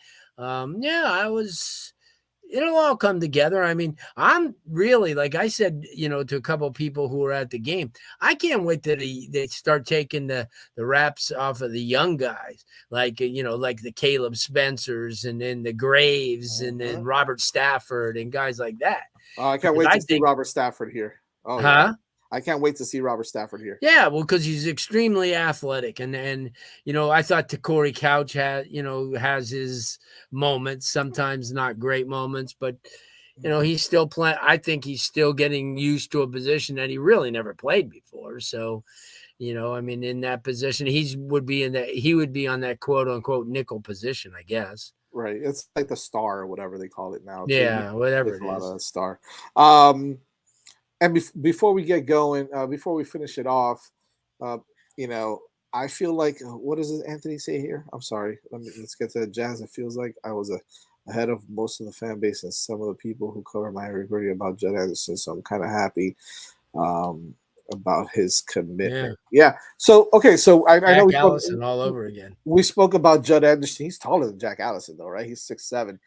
Speaker 5: It'll all come together. I mean, I'm really, like I said, to a couple of people who were at the game, I can't wait that they start taking the reps off of the young guys, like the Caleb Spencers and then the Graves and then Robert Stafford and guys like that.
Speaker 1: I can't wait to see Robert Stafford here. Oh,
Speaker 5: huh?
Speaker 1: Yeah. I can't wait to see Robert Stafford here.
Speaker 5: Yeah, well, because he's extremely athletic, and I thought Corey Couch has his moments, sometimes not great moments, but he's still playing. I think he's still getting used to a position that he really never played before. So, in that position, he would be on that quote unquote nickel position, I guess.
Speaker 1: Right, it's like the star or whatever they call it now.
Speaker 5: Yeah, whatever it is.
Speaker 1: A lot of star. And before we get going, before we finish it off, I feel like what does Anthony say here? I'm sorry. Let's get to the Jazz. It feels like I was ahead of most of the fan base and some of the people who cover my recruiting about Judd Anderson. So I'm kind of happy about his commitment. Yeah. So okay. So I know
Speaker 5: Jack Allison all over again.
Speaker 1: We spoke about Judd Anderson. He's taller than Jack Allison, though, right? He's 6'7".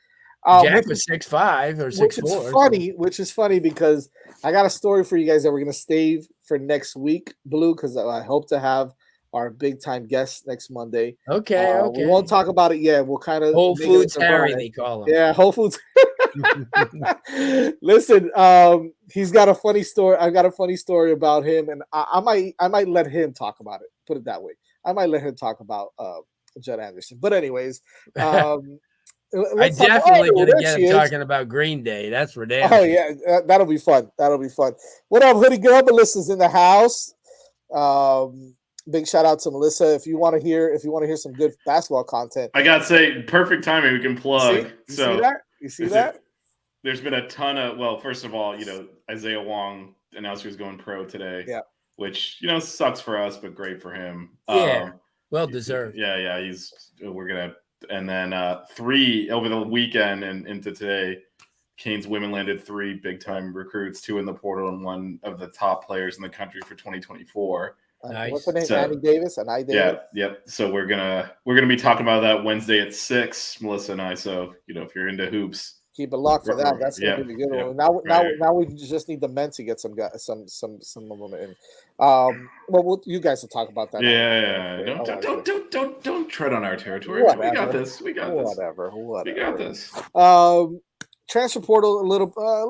Speaker 5: Jack was 6'5" or 6'4".
Speaker 1: Which is funny because I got a story for you guys that we're gonna save for next week, Blue, because I hope to have our big time guest next Monday.
Speaker 5: Okay.
Speaker 1: We won't talk about it yet. We'll kind of
Speaker 5: Whole Foods Harry, they call him.
Speaker 1: Yeah, Whole Foods. Listen, he's got a funny story. I've got a funny story about him, and I might let him talk about it. Put it that way. I might let him talk about Judd Anderson. But anyways.
Speaker 5: I definitely gonna get him talking about Green Day. That's for damn.
Speaker 1: Oh yeah, that'll be fun. What up, Hoodie Girl? Melissa's in the house. Big shout out to Melissa. If you want to hear some good basketball content,
Speaker 2: I gotta say, perfect timing. We can plug.
Speaker 1: You see that?
Speaker 2: There's been a ton of. First of all, Isaiah Wong announced he was going pro today.
Speaker 1: Yeah.
Speaker 2: Which sucks for us, but great for him.
Speaker 5: Yeah. Well deserved.
Speaker 2: Yeah. We're gonna. And then 3 over the weekend and into today, Canes women landed 3 big-time recruits, 2 in the portal and 1 of the top players in the country for 2024.
Speaker 5: Nice.
Speaker 1: What's her name? Annie Davis?
Speaker 2: Yeah, yep. So we're gonna be talking about that Wednesday at 6, Melissa and I. So if you're into hoops,
Speaker 1: keep it locked for that. That's gonna be a good one. Now we just need the men to get some of them in. You guys will talk about that.
Speaker 2: Yeah. Don't tread on our territory.
Speaker 1: Whatever.
Speaker 2: We got this.
Speaker 1: Whatever.
Speaker 2: We got this.
Speaker 1: Transfer portal, a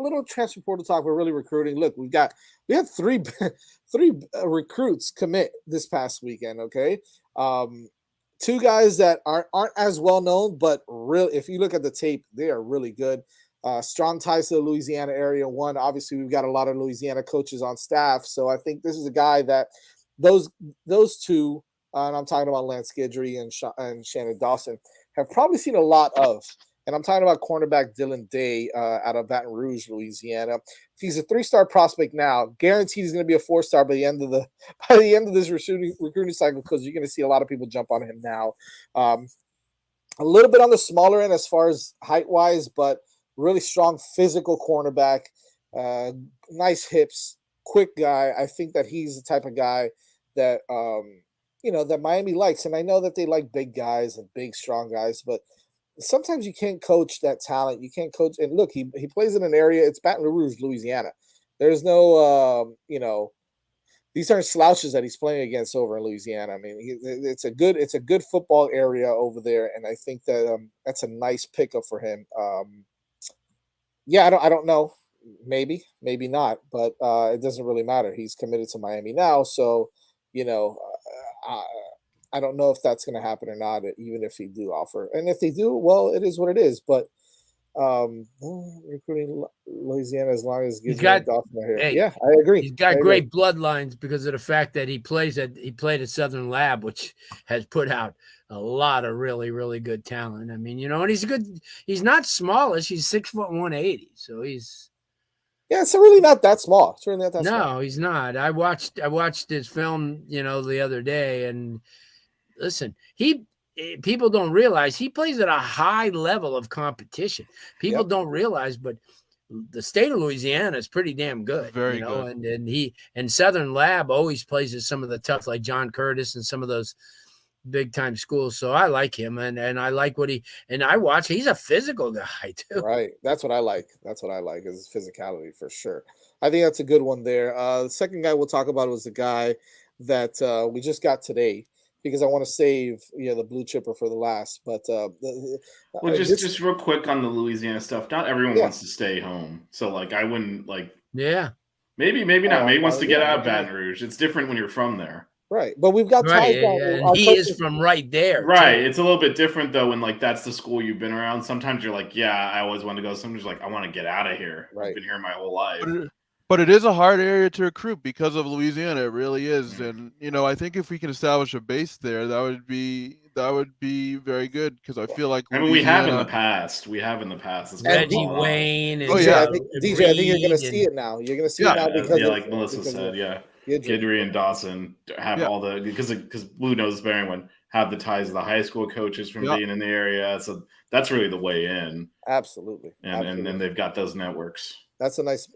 Speaker 1: little transfer portal talk. We're really recruiting. Look, we had 3 recruits commit this past weekend. Okay, 2 guys that aren't as well known, but really, if you look at the tape, they are really good. Strong ties to the Louisiana area. One, obviously, we've got a lot of Louisiana coaches on staff, so I think this is a guy that those 2, and I'm talking about Lance Guidry and Shannon Dawson, have probably seen a lot of. And I'm talking about cornerback Dylan Day out of Baton Rouge, Louisiana. He's a 3-star prospect now. Guaranteed he's going to be a 4-star by the end of this recruiting cycle, because you're going to see a lot of people jump on him now. A little bit on the smaller end as far as height-wise, but really strong physical cornerback. Nice hips, quick guy. I think that he's the type of guy that that Miami likes. And I know that they like big guys and big, strong guys, but sometimes you can't coach that talent. You can't coach. And look, he plays in an area. It's Baton Rouge, Louisiana. There's no, these aren't slouches that he's playing against over in Louisiana. I mean, it's a good football area over there, and I think that that's a nice pickup for him. I don't know. Maybe not, but it doesn't really matter. He's committed to Miami now, so I don't know if that's going to happen or not, even if he do offer. And if they do, well, it is what it is. But recruiting Louisiana as long as
Speaker 5: he's got
Speaker 1: Dawson here. Hey, yeah, I agree.
Speaker 5: He's got great bloodlines because of the fact that he played at Southern Lab, which has put out a lot of really, really good talent. I mean, and he's not smallish. He's 6'1", 180. So he's.
Speaker 1: Yeah, it's really not that small. It's really not that small.
Speaker 5: No, he's not. I watched his film, the other day, and listen, people don't realize he plays at a high level of competition. People don't realize, but the state of Louisiana is pretty damn good,
Speaker 6: Very
Speaker 5: good.
Speaker 6: good.
Speaker 5: And Southern Lab always plays at some of the tough, like John Curtis and some of those big time schools. So I like him, and I like what I watch. He's a physical guy too.
Speaker 1: Right. That's what I like. That's what I like is physicality for sure. I think that's a good one there. The second guy we'll talk about was the guy that we just got today because I want to save the blue chipper for the last. But
Speaker 2: Well, just real quick on the Louisiana stuff. Not everyone wants to stay home, so like I wouldn't like.
Speaker 5: Yeah.
Speaker 2: Maybe not. Maybe wants to get out of Baton Rouge. It's different when you're from there.
Speaker 1: Right, but we've got ties down.
Speaker 5: And he is from right there.
Speaker 2: Right.
Speaker 5: Too.
Speaker 2: It's a little bit different though when like that's the school you've been around. Sometimes you're like, yeah, I always want to go. Sometimes you're like, I want to get out of here.
Speaker 1: Right.
Speaker 2: I've been here my whole life.
Speaker 6: But it is a hard area to recruit because of Louisiana. It really is. And I think if we can establish a base there, that would be very good because I feel like
Speaker 2: we have in the past. It's
Speaker 5: Reggie Wayne. And
Speaker 1: DJ, I think you're going to see it now. You're going to see it now because
Speaker 2: like Melissa said, Guidry and Dawson have all the because Blue knows better anyone have the ties of the high school coaches from being in the area. So that's really the way in.
Speaker 1: Absolutely.
Speaker 2: And they've got those networks.
Speaker 1: That's a nice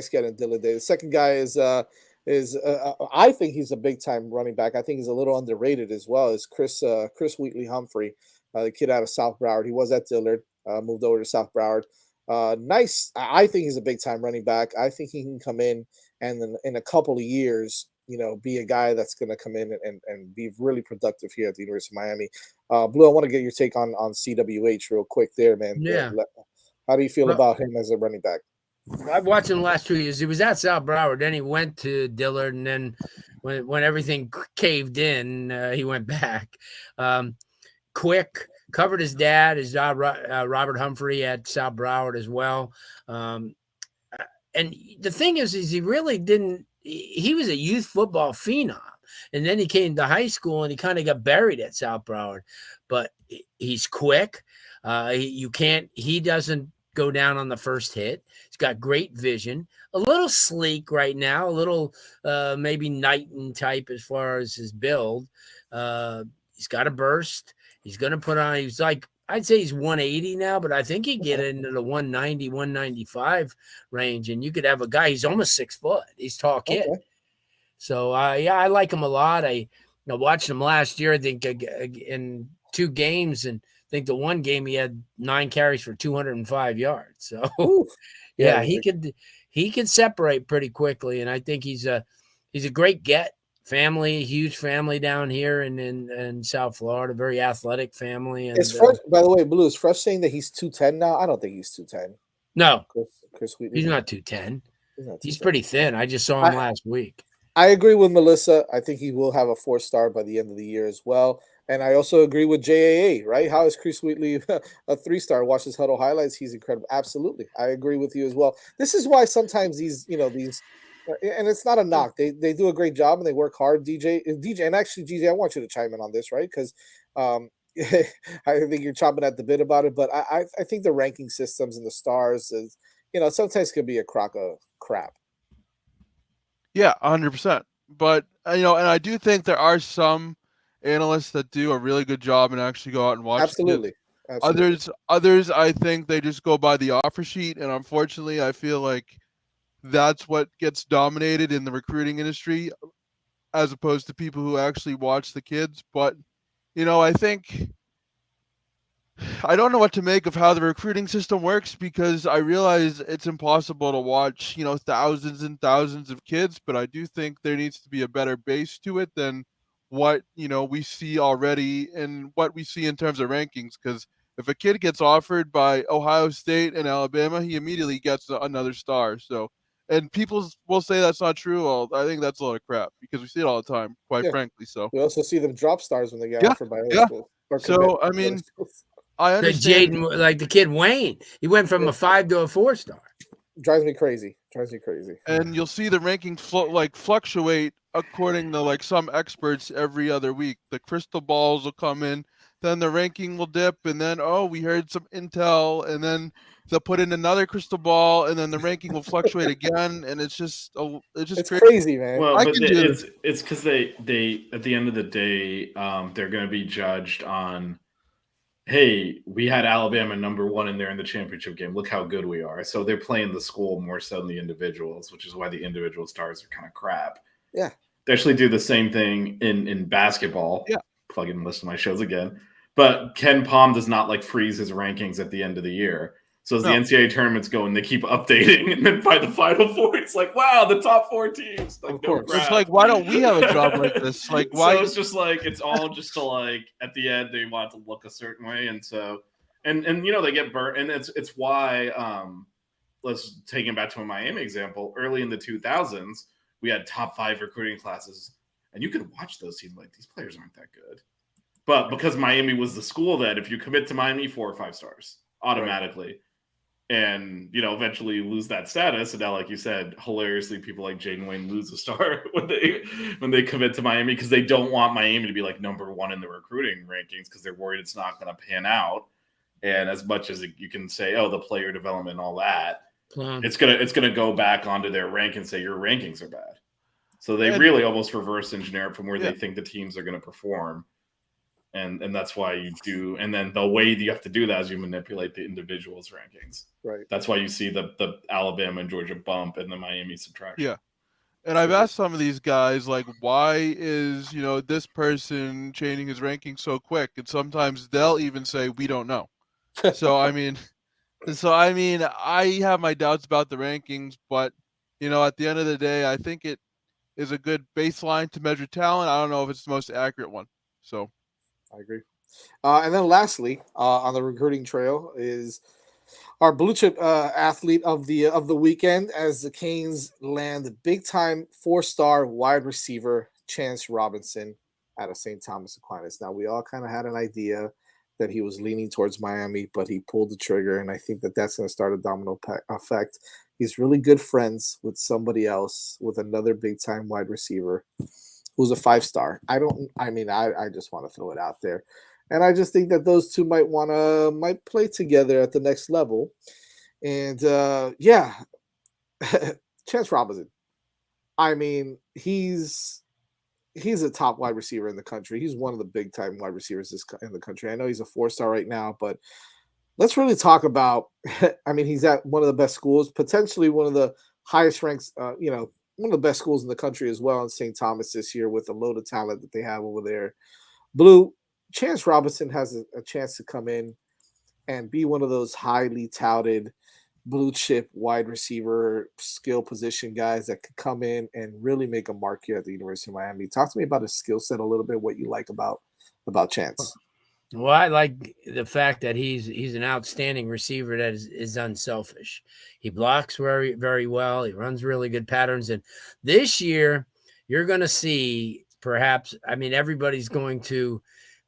Speaker 1: get in Dilla Day. The second guy is I think he's a big time running back. I think he's a little underrated as well. Is Chris Wheatley Humphrey, the kid out of South Broward. He was at Dillard, moved over to South Broward. Nice. I think he's a big time running back. I think he can come in and then in a couple of years, be a guy that's going to come in and be really productive here at the University of Miami. Blue, I want to get your take on CWH real quick there, man.
Speaker 5: Yeah.
Speaker 1: How do you feel about him as a running back?
Speaker 5: I've watched him the last 2 years. He was at South Broward, then he went to Dillard, and then when everything caved in, he went back. Quick, covered his dad, Robert Humphrey at South Broward as well. And the thing is he really didn't. He was a youth football phenom, and then he came to high school and he kind of got buried at South Broward. But he's quick. He doesn't go down on the first hit. He's got great vision, a little sleek right now, a little maybe Knighton type as far as his build. He's got a burst. He's going to put on, he's like, I'd say he's 180 now, but I think he'd get into the 190, 195 range. And you could have a guy, he's almost 6 foot. He's a tall kid. Okay. So, I like him a lot. I watched him last year, I think, in 2 games, and I think the one game he had 9 carries for 205 yards. So, he could separate pretty quickly, and I think he's a great get. Family, huge family down here in South Florida, very athletic family. And
Speaker 1: it's fresh, by the way, Blue, is Fresh saying that he's 210 now? I don't think he's 210.
Speaker 5: No,
Speaker 1: Chris Wheatley.
Speaker 5: He's not 210. He's pretty thin. I just saw him last week.
Speaker 1: I agree with Melissa. I think he will have a 4-star by the end of the year as well. And I also agree with JAA, right? How is Chris Wheatley a 3-star? Watch his huddle highlights. He's incredible. Absolutely. I agree with you as well. This is why sometimes these, and it's not a knock. They do a great job and they work hard. DJ, and actually, GJ, I want you to chime in on this, right? Because I think you're chomping at the bit about it. But I think the ranking systems and the stars is, sometimes could be a crock of crap.
Speaker 6: Yeah, 100%. But and I do think there are some analysts that do a really good job and actually go out and watch.
Speaker 1: Absolutely.
Speaker 6: Others, I think they just go by the offer sheet, and unfortunately, I feel like that's what gets dominated in the recruiting industry as opposed to people who actually watch the kids. But, I think I don't know what to make of how the recruiting system works because I realize it's impossible to watch, thousands and thousands of kids, but I do think there needs to be a better base to it than what, we see already and what we see in terms of rankings. Because if a kid gets offered by Ohio State and Alabama, he immediately gets another star. So, and people will say that's not true. Well, I think that's a lot of crap because we see it all the time, quite frankly. So
Speaker 1: we also see them drop stars when they get offered by other schools.
Speaker 6: So, I mean, I understand.
Speaker 5: Jaden, like the kid Wayne, he went from a 5 to a 4-star.
Speaker 1: Drives me crazy.
Speaker 6: And you'll see the rankings fluctuate according to some experts every other week. The crystal balls will come in, then the ranking will dip, and then we heard some intel, and then they'll put in another crystal ball, and then the ranking will fluctuate again, and it's just
Speaker 1: crazy, man.
Speaker 2: Well, but it's because they at the end of the day, they're going to be judged on hey, we had Alabama number 1 in there in the championship game. Look how good we are. So they're playing the school more so than the individuals, which is why the individual stars are kind of crap.
Speaker 1: Yeah.
Speaker 2: They actually do the same thing in basketball.
Speaker 6: Yeah.
Speaker 2: Plug in list of my shows again. But Ken Palm does not like freeze his rankings at the end of the year. So as the NCAA tournaments go and they keep updating, and then by the Final Four, it's like, wow, the top 4 teams. Like,
Speaker 1: Of course.
Speaker 6: It's like, why don't we have a job like this? Like, why?
Speaker 2: So it's just like, it's all just to like, at the end, they want it to look a certain way. And so, and you know, they get burnt. And it's why, let's take it back to a Miami example. Early in the 2000s, we had top 5 recruiting classes. And you could watch those teams like, these players aren't that good. But because Miami was the school that if you commit to Miami, 4 or 5 stars automatically. Right. And, you know, eventually you lose that status. And now, like you said, hilariously, people like Jaden Wayne lose a star when they commit to Miami because they don't want Miami to be like number 1 in the recruiting rankings because they're worried it's not going to pan out. And as much as you can say, oh, the player development and all that, it's gonna go back onto their rank and say your rankings are bad. So they really almost reverse engineer it from where they think the teams are going to perform. And that's why you do. And then the way you have to do that is you manipulate the individuals' rankings.
Speaker 1: Right.
Speaker 2: That's why you see the Alabama and Georgia bump and the Miami subtraction.
Speaker 6: Yeah. And I've asked some of these guys, like, why is, you know, this person changing his ranking so quick? And sometimes they'll even say, we don't know. So, I mean, I have my doubts about the rankings, but, you know, at the end of the day, I think it is a good baseline to measure talent. I don't know if it's the most accurate one. So
Speaker 1: I agree. And then lastly, on the recruiting trail is our blue chip athlete of the weekend as the Canes land the big time 4-star wide receiver Chance Robinson out of St. Thomas Aquinas. Now we all kind of had an idea that he was leaning towards Miami, but he pulled the trigger, and I think that that's going to start a domino effect. He's really good friends with somebody else, with another big time wide receiver who's a 5-star. I just want to throw it out there. And I just think that those two might play together at the next level. And Chance Robinson. I mean, he's a top wide receiver in the country. He's one of the big time wide receivers in the country. I know he's a 4-star right now, but let's really talk about, I mean, he's at one of the best schools, potentially one of the highest ranks, one of the best schools in the country as well in St. Thomas this year with the load of talent that they have over there. Blue, Chance Robinson has a chance to come in and be one of those highly touted blue chip wide receiver skill position guys that could come in and really make a mark here at the University of Miami. Talk to me about his skill set a little bit, what you like about Chance.
Speaker 5: Well, I like the fact that he's an outstanding receiver that is unselfish. He blocks very, very well. He runs really good patterns. And this year, you're going to see perhaps, I mean, everybody's going to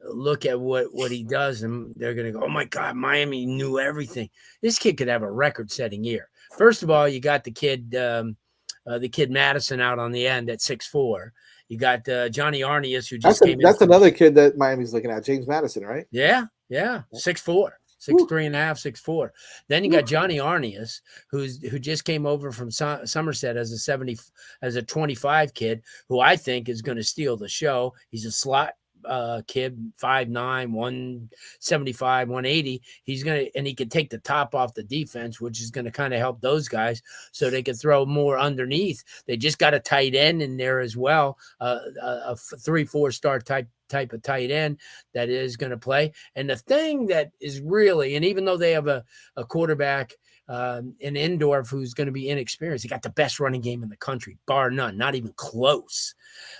Speaker 5: look at what he does, and they're going to go, oh, my God, Miami knew everything. This kid could have a record-setting year. First of all, you got the kid Madison out on the end at 6'4". You got Johnny Arnius, who just came in.
Speaker 1: That's another kid that Miami's looking at, James Madison, right?
Speaker 5: Yeah. 6'4", 6'3 and a half, 6'4". Then you got Johnny Arnius, who just came over from Somerset as a 25 kid, who I think is going to steal the show. He's a slot kid, 5'9", 175, 180. And he can take the top off the defense, which is going to kind of help those guys so they can throw more underneath. They just got a tight end in there as well, a 3-4 star type of tight end that is going to play. And the thing that is really, and even though they have a quarterback in Endorf who's going to be inexperienced, he got the best running game in the country, bar none, not even close,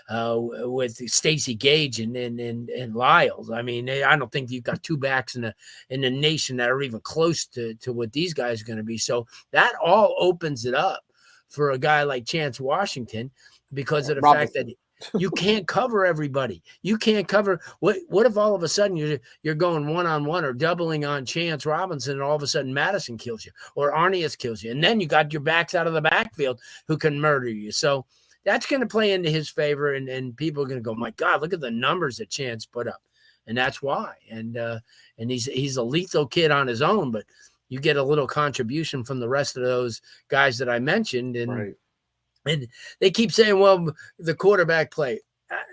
Speaker 5: with Stacey Gage and Lyles. I mean, I don't think you've got 2 backs in the nation that are even close to what these guys are going to be. So that all opens it up for a guy like Chance Washington because of the fact that you can't cover everybody. You can't cover what if all of a sudden you're going one-on-one or doubling on Chance Robinson, and all of a sudden Madison kills you or Arnius kills you, and then you got your backs out of the backfield who can murder you. So that's going to play into his favor, and people are going to go, my God, look at the numbers that Chance put up, and that's why. And he's a lethal kid on his own, but you get a little contribution from the rest of those guys that I mentioned, and. Right. And they keep saying, well, the quarterback play.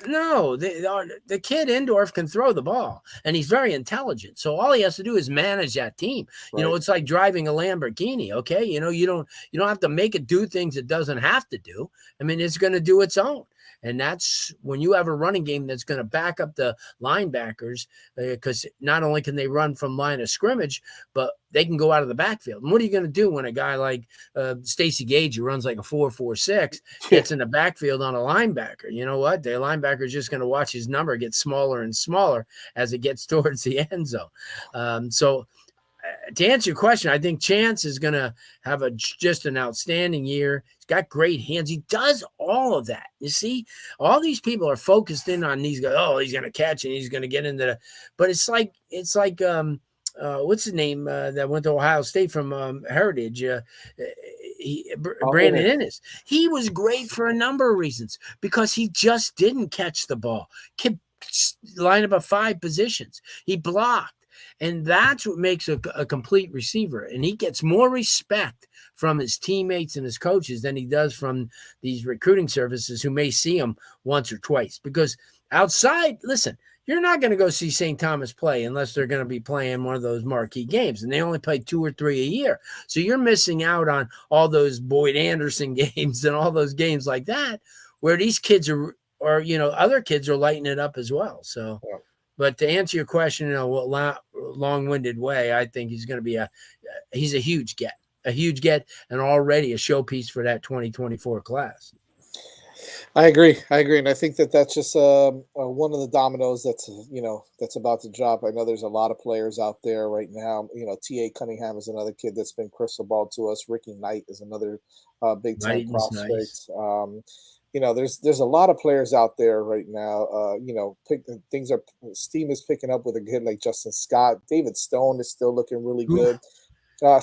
Speaker 5: No, the kid Endorf can throw the ball, and he's very intelligent. So all he has to do is manage that team.
Speaker 1: Right.
Speaker 5: You know, it's like driving a Lamborghini. Okay, you know, you don't have to make it do things it doesn't have to do. I mean, it's going to do its own. And that's when you have a running game that's going to back up the linebackers, because not only can they run from line of scrimmage, but they can go out of the backfield. And what are you going to do when a guy like Stacey Gage, who runs like a 4.46, gets in the backfield on a linebacker? You know what? The linebacker is just going to watch his number get smaller and smaller as it gets towards the end zone. So to answer your question, I think Chance is going to have just an outstanding year. He's got great hands. He does all of that. You see, all these people are focused in on these guys. Oh, he's going to catch and he's going to get into the. But it's like what's his name that went to Ohio State from Heritage? Brandon Ennis. He was great for a number of reasons because he just didn't catch the ball. Kept line up at 5 positions. He blocked. And that's what makes a complete receiver. And he gets more respect from his teammates and his coaches than he does from these recruiting services who may see him once or twice. Because outside, listen, you're not going to go see St. Thomas play unless they're going to be playing one of those marquee games. And they only play 2 or 3 a year. So you're missing out on all those Boyd Anderson games and all those games like that where these kids are other kids are lighting it up as well. So – But to answer your question in a long-winded way, I think he's going to be he's a huge get, and already a showpiece for that 2024 class.
Speaker 1: I agree. And I think that's just one of the dominoes that's about to drop. I know there's a lot of players out there right now. You know, T.A. Cunningham is another kid that's been crystal ball to us. Ricky Knight is another big-time prospect. Nice. You know, there's a lot of players out there right now. Steam is picking up with a kid like Justin Scott. David Stone is still looking really good.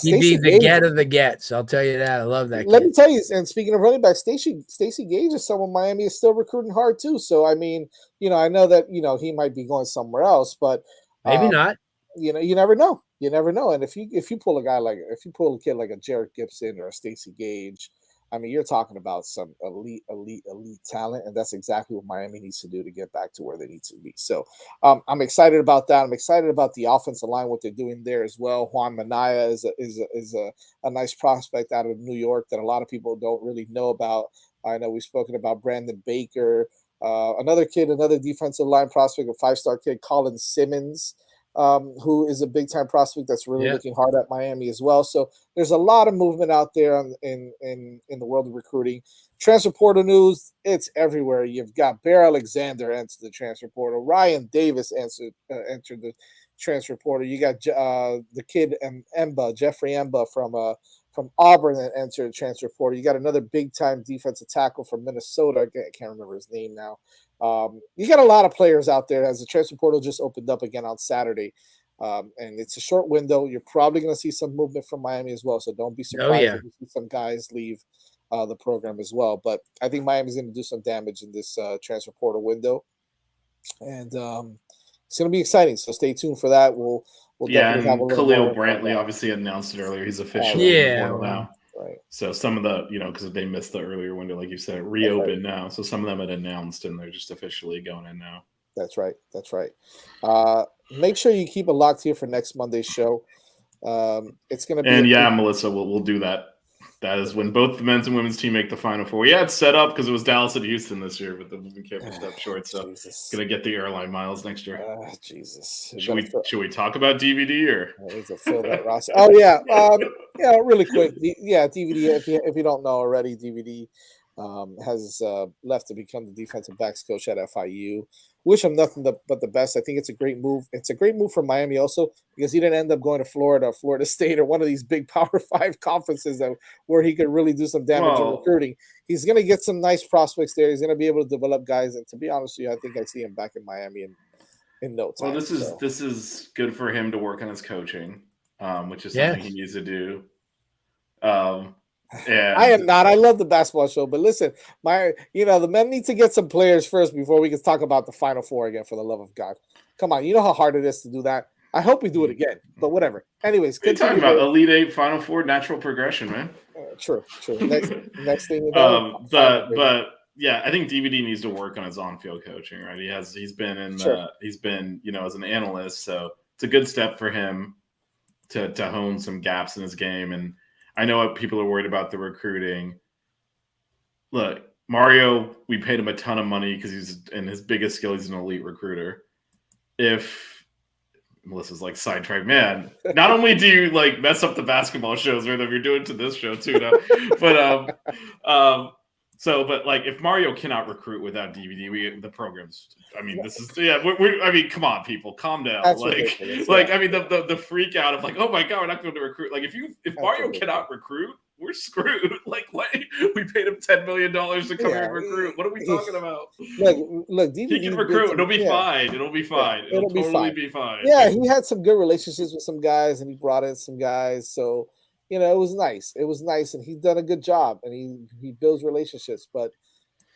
Speaker 5: He'd be the get of the gets. I'll tell you that. I love that.
Speaker 1: Let me tell you, and speaking of running back, Stacey Gage is someone Miami is still recruiting hard too. So I mean, I know that he might be going somewhere else, but
Speaker 5: maybe not.
Speaker 1: You never know. You never know. And if you pull a kid like a Jared Gibson or a Stacey Gage, I mean, you're talking about some elite talent, and that's exactly what Miami needs to do to get back to where they need to be. So I'm excited about that. I'm excited about the offensive line, what they're doing there as well. Juan Minaya is a nice prospect out of New York that a lot of people don't really know about. I know we've spoken about Brandon Baker, another defensive line prospect, a 5-star kid, Colin Simmons. Who is a big-time prospect that's really looking hard at Miami as well. So there's a lot of movement out there in the world of recruiting. Transfer portal news, it's everywhere. You've got Bear Alexander entered the transfer portal. Ryan Davis entered the transfer portal. You got the kid Jeffrey Emba from Auburn that entered the transfer portal. You got another big-time defensive tackle from Minnesota. I can't remember his name now. You got a lot of players out there as the transfer portal just opened up again on Saturday. And it's a short window. You're probably going to see some movement from Miami as well. So don't be surprised if you see some guys leave the program as well. But I think Miami's going to do some damage in this transfer portal window. And it's going to be exciting. So stay tuned for that. We'll
Speaker 2: definitely have a little Khalil Brantley obviously announced it earlier. He's officially in the portal now.
Speaker 1: Right.
Speaker 2: So some of the, because they missed the earlier window, like you said, reopened now. So some of them had announced and they're just officially going in now.
Speaker 1: That's right. Make sure you keep it locked here for next Monday's show. It's going to be.
Speaker 2: And Melissa, we'll do that. That is when both the men's and women's team make the Final Four. Yeah, it's set up because it was Dallas and Houston this year, but the women can't push up short. So it's going to get the airline miles next year.
Speaker 1: Jesus.
Speaker 2: Should we talk about DVD or?
Speaker 1: Fill that roster. Oh, yeah. Really quick. DVD, if you don't know already, DVD has left to become the defensive backs coach at FIU. Wish him nothing but the best. I think it's a great move. It's a great move for Miami also because he didn't end up going to Florida or Florida State or one of these big Power 5 conferences where he could really do some damage in recruiting. He's going to get some nice prospects there. He's going to be able to develop guys. And to be honest with you, I think I see him back in Miami in no time.
Speaker 2: Well, this is good for him to work on his coaching, which is something he needs to do.
Speaker 1: I am not. I love the basketball show, but listen, the men need to get some players first before we can talk about the Final Four again. For the love of God, come on! You know how hard it is to do that. I hope we do it again, but whatever. Anyways,
Speaker 2: what are you talking about? Elite 8, Final Four, natural progression, man.
Speaker 1: True. Next thing.
Speaker 2: But yeah, I think DVD needs to work on his on-field coaching, right? He's been in he's been, as an analyst, so it's a good step for him to hone some gaps in his game. And I know what people are worried about the recruiting. Look, Mario, we paid him a ton of money because his biggest skill, he's an elite recruiter. If Melissa's like sidetrack, man, not only do you like mess up the basketball shows, or you're doing to this show too now, but like if Mario cannot recruit without DVD, the program's. I mean, this is I mean, come on, people, calm down.
Speaker 1: That's
Speaker 2: like,
Speaker 1: ridiculous,
Speaker 2: I mean, the freak out of like, oh my god, we're not going to recruit. Like, if Mario
Speaker 1: ridiculous.
Speaker 2: cannot recruit, we're screwed. Like, what? We paid him $10 million to come here and recruit. What are we talking about?
Speaker 1: Look, DVD
Speaker 2: He can recruit. It'll be fine. It'll be fine.
Speaker 1: It'll be
Speaker 2: totally
Speaker 1: fine.
Speaker 2: be fine.
Speaker 1: Yeah, he had some good relationships with some guys, and he brought in some guys. So, it was nice. It was nice, and he's done a good job, and he builds relationships. But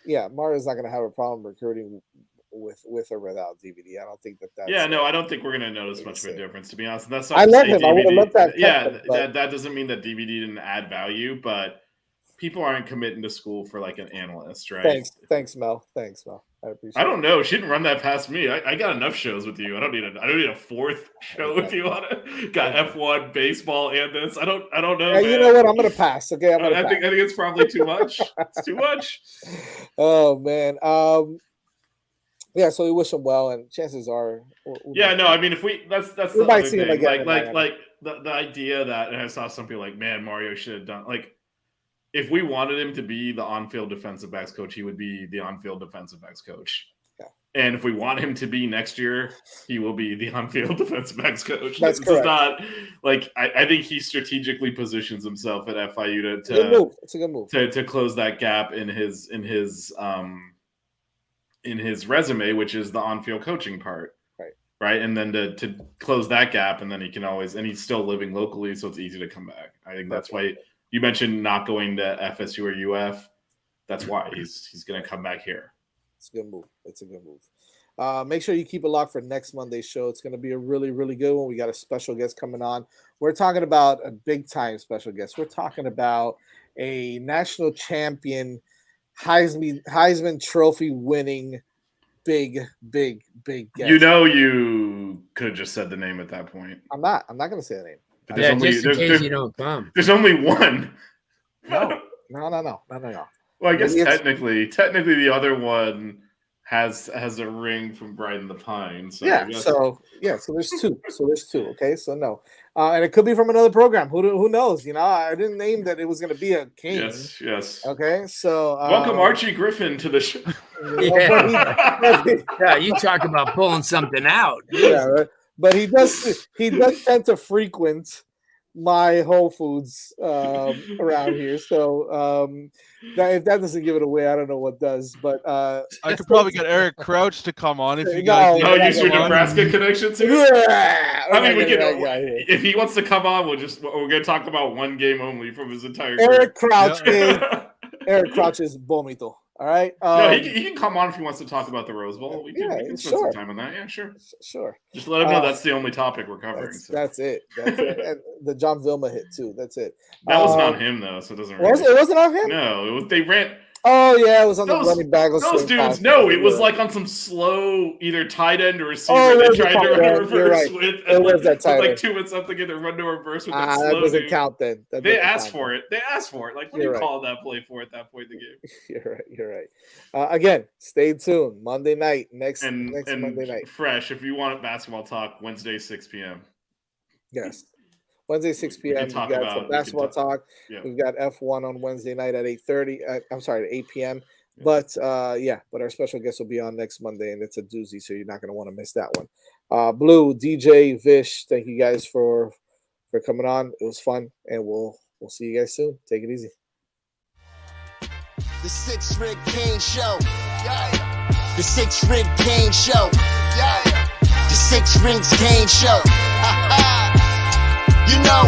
Speaker 1: yeah, Mario's not going to have a problem recruiting with or without DVD. I don't think that's.
Speaker 2: Yeah, no, I don't think we're going to notice much of a difference, to be honest. And that's not
Speaker 1: I
Speaker 2: to
Speaker 1: love
Speaker 2: say
Speaker 1: him. I would have
Speaker 2: DVD
Speaker 1: loved that.
Speaker 2: Yeah, that doesn't mean that DVD didn't add value, but people aren't committing to school for like an analyst, right?
Speaker 1: Thanks, Mel. I appreciate.
Speaker 2: I don't know. She didn't run that past me. I got enough shows with you. I don't need a fourth show with you on it. Got F1, baseball, and this. I don't know.
Speaker 1: Yeah, you know what? I'm gonna pass. Okay,
Speaker 2: I think it's probably too much. It's too much.
Speaker 1: Oh man. Yeah. So we wish him well, and chances are.
Speaker 2: Yeah. No. I mean, if that's
Speaker 1: We
Speaker 2: the
Speaker 1: might
Speaker 2: other
Speaker 1: see him
Speaker 2: thing.
Speaker 1: again.
Speaker 2: Like the idea that, and I saw some people like, man, Mario should have done like. If we wanted him to be the on-field defensive backs coach, he would be the on-field defensive backs coach.
Speaker 1: Yeah.
Speaker 2: And if we want him to be next year, he will be the on-field defensive backs coach.
Speaker 1: That's
Speaker 2: This
Speaker 1: correct.
Speaker 2: is not like I think he strategically positions himself at FIU
Speaker 1: It's a good move. It's a good move.
Speaker 2: to close that gap in his resume, which is the on-field coaching part. Right. And then to close that gap, and then he can always, and he's still living locally, so it's easy to come back. I think that's why. You mentioned not going to FSU or UF. That's why he's going to come back here.
Speaker 1: It's a good move. Make sure you keep it locked for next Monday's show. It's going to be a really, really good one. We got a special guest coming on. We're talking about a big-time special guest. We're talking about a national champion, Heisman Trophy winning, big guest.
Speaker 2: You could have just said the name at that point.
Speaker 1: I'm not going to say the name.
Speaker 2: But
Speaker 5: just in case you don't come.
Speaker 2: There's only one.
Speaker 1: No.
Speaker 2: Well, I guess technically the other one has a ring from Brighton the Pine. So
Speaker 1: so there's two. Okay, so no, and it could be from another program. Who knows? I didn't name that it was going to be a King.
Speaker 2: Yes.
Speaker 1: Okay, so
Speaker 2: welcome Archie Griffin to the show.
Speaker 5: Yeah, you talk about pulling something out.
Speaker 1: Yeah, right? But he does tend to frequent my Whole Foods around here. So if that doesn't give it away, I don't know what does. But I
Speaker 6: could probably get Eric Crouch to come on if you
Speaker 1: No,
Speaker 6: guys.
Speaker 1: no,
Speaker 2: use your Nebraska connections here.
Speaker 1: Yeah,
Speaker 2: I mean, we can. If he wants to come on, we're going to talk about one game only from his entire career.
Speaker 1: Eric Crouch is bonito. All right.
Speaker 2: No, he can come on if he wants to talk about the Rose Bowl. We can spend some time on that. Yeah, sure.
Speaker 1: Sure.
Speaker 2: Just let him know that's the only topic we're covering.
Speaker 1: That's it. And the John Vilma hit too. That's it.
Speaker 2: That wasn't on him though, so it doesn't.
Speaker 1: It wasn't on him.
Speaker 2: No, it was. They ran.
Speaker 1: Oh yeah, it was on the running back.
Speaker 2: Those dudes, no, it was like on some slow either tight end or receiver.
Speaker 1: They
Speaker 2: tried to run a reverse with.
Speaker 1: It was that tight
Speaker 2: like
Speaker 1: end.
Speaker 2: 2 minutes up to get a run to reverse with that
Speaker 1: that
Speaker 2: slow
Speaker 1: doesn't
Speaker 2: dude.
Speaker 1: count then.
Speaker 2: They asked for it. Like, what do you call that play for at that point in the game?
Speaker 1: You're right. Again, stay tuned. Monday night, next Monday night.
Speaker 2: Fresh. If you want basketball talk, Wednesday 6 p.m.
Speaker 1: Yes. Wednesday, 6 p.m. We've got some basketball talk. Yeah. We've got F1 on Wednesday night at 8:30. I'm sorry, at 8 p.m. Yeah. But our special guest will be on next Monday, and it's a doozy, so you're not going to want to miss that one. Blue, DJ, Vish, thank you guys for coming on. It was fun, and we'll see you guys soon. Take it easy.
Speaker 3: The 6 Rig Kane Show. Yeah. The 6 Rig Kane Show. Yeah. The 6 Rings Kane Show. You know,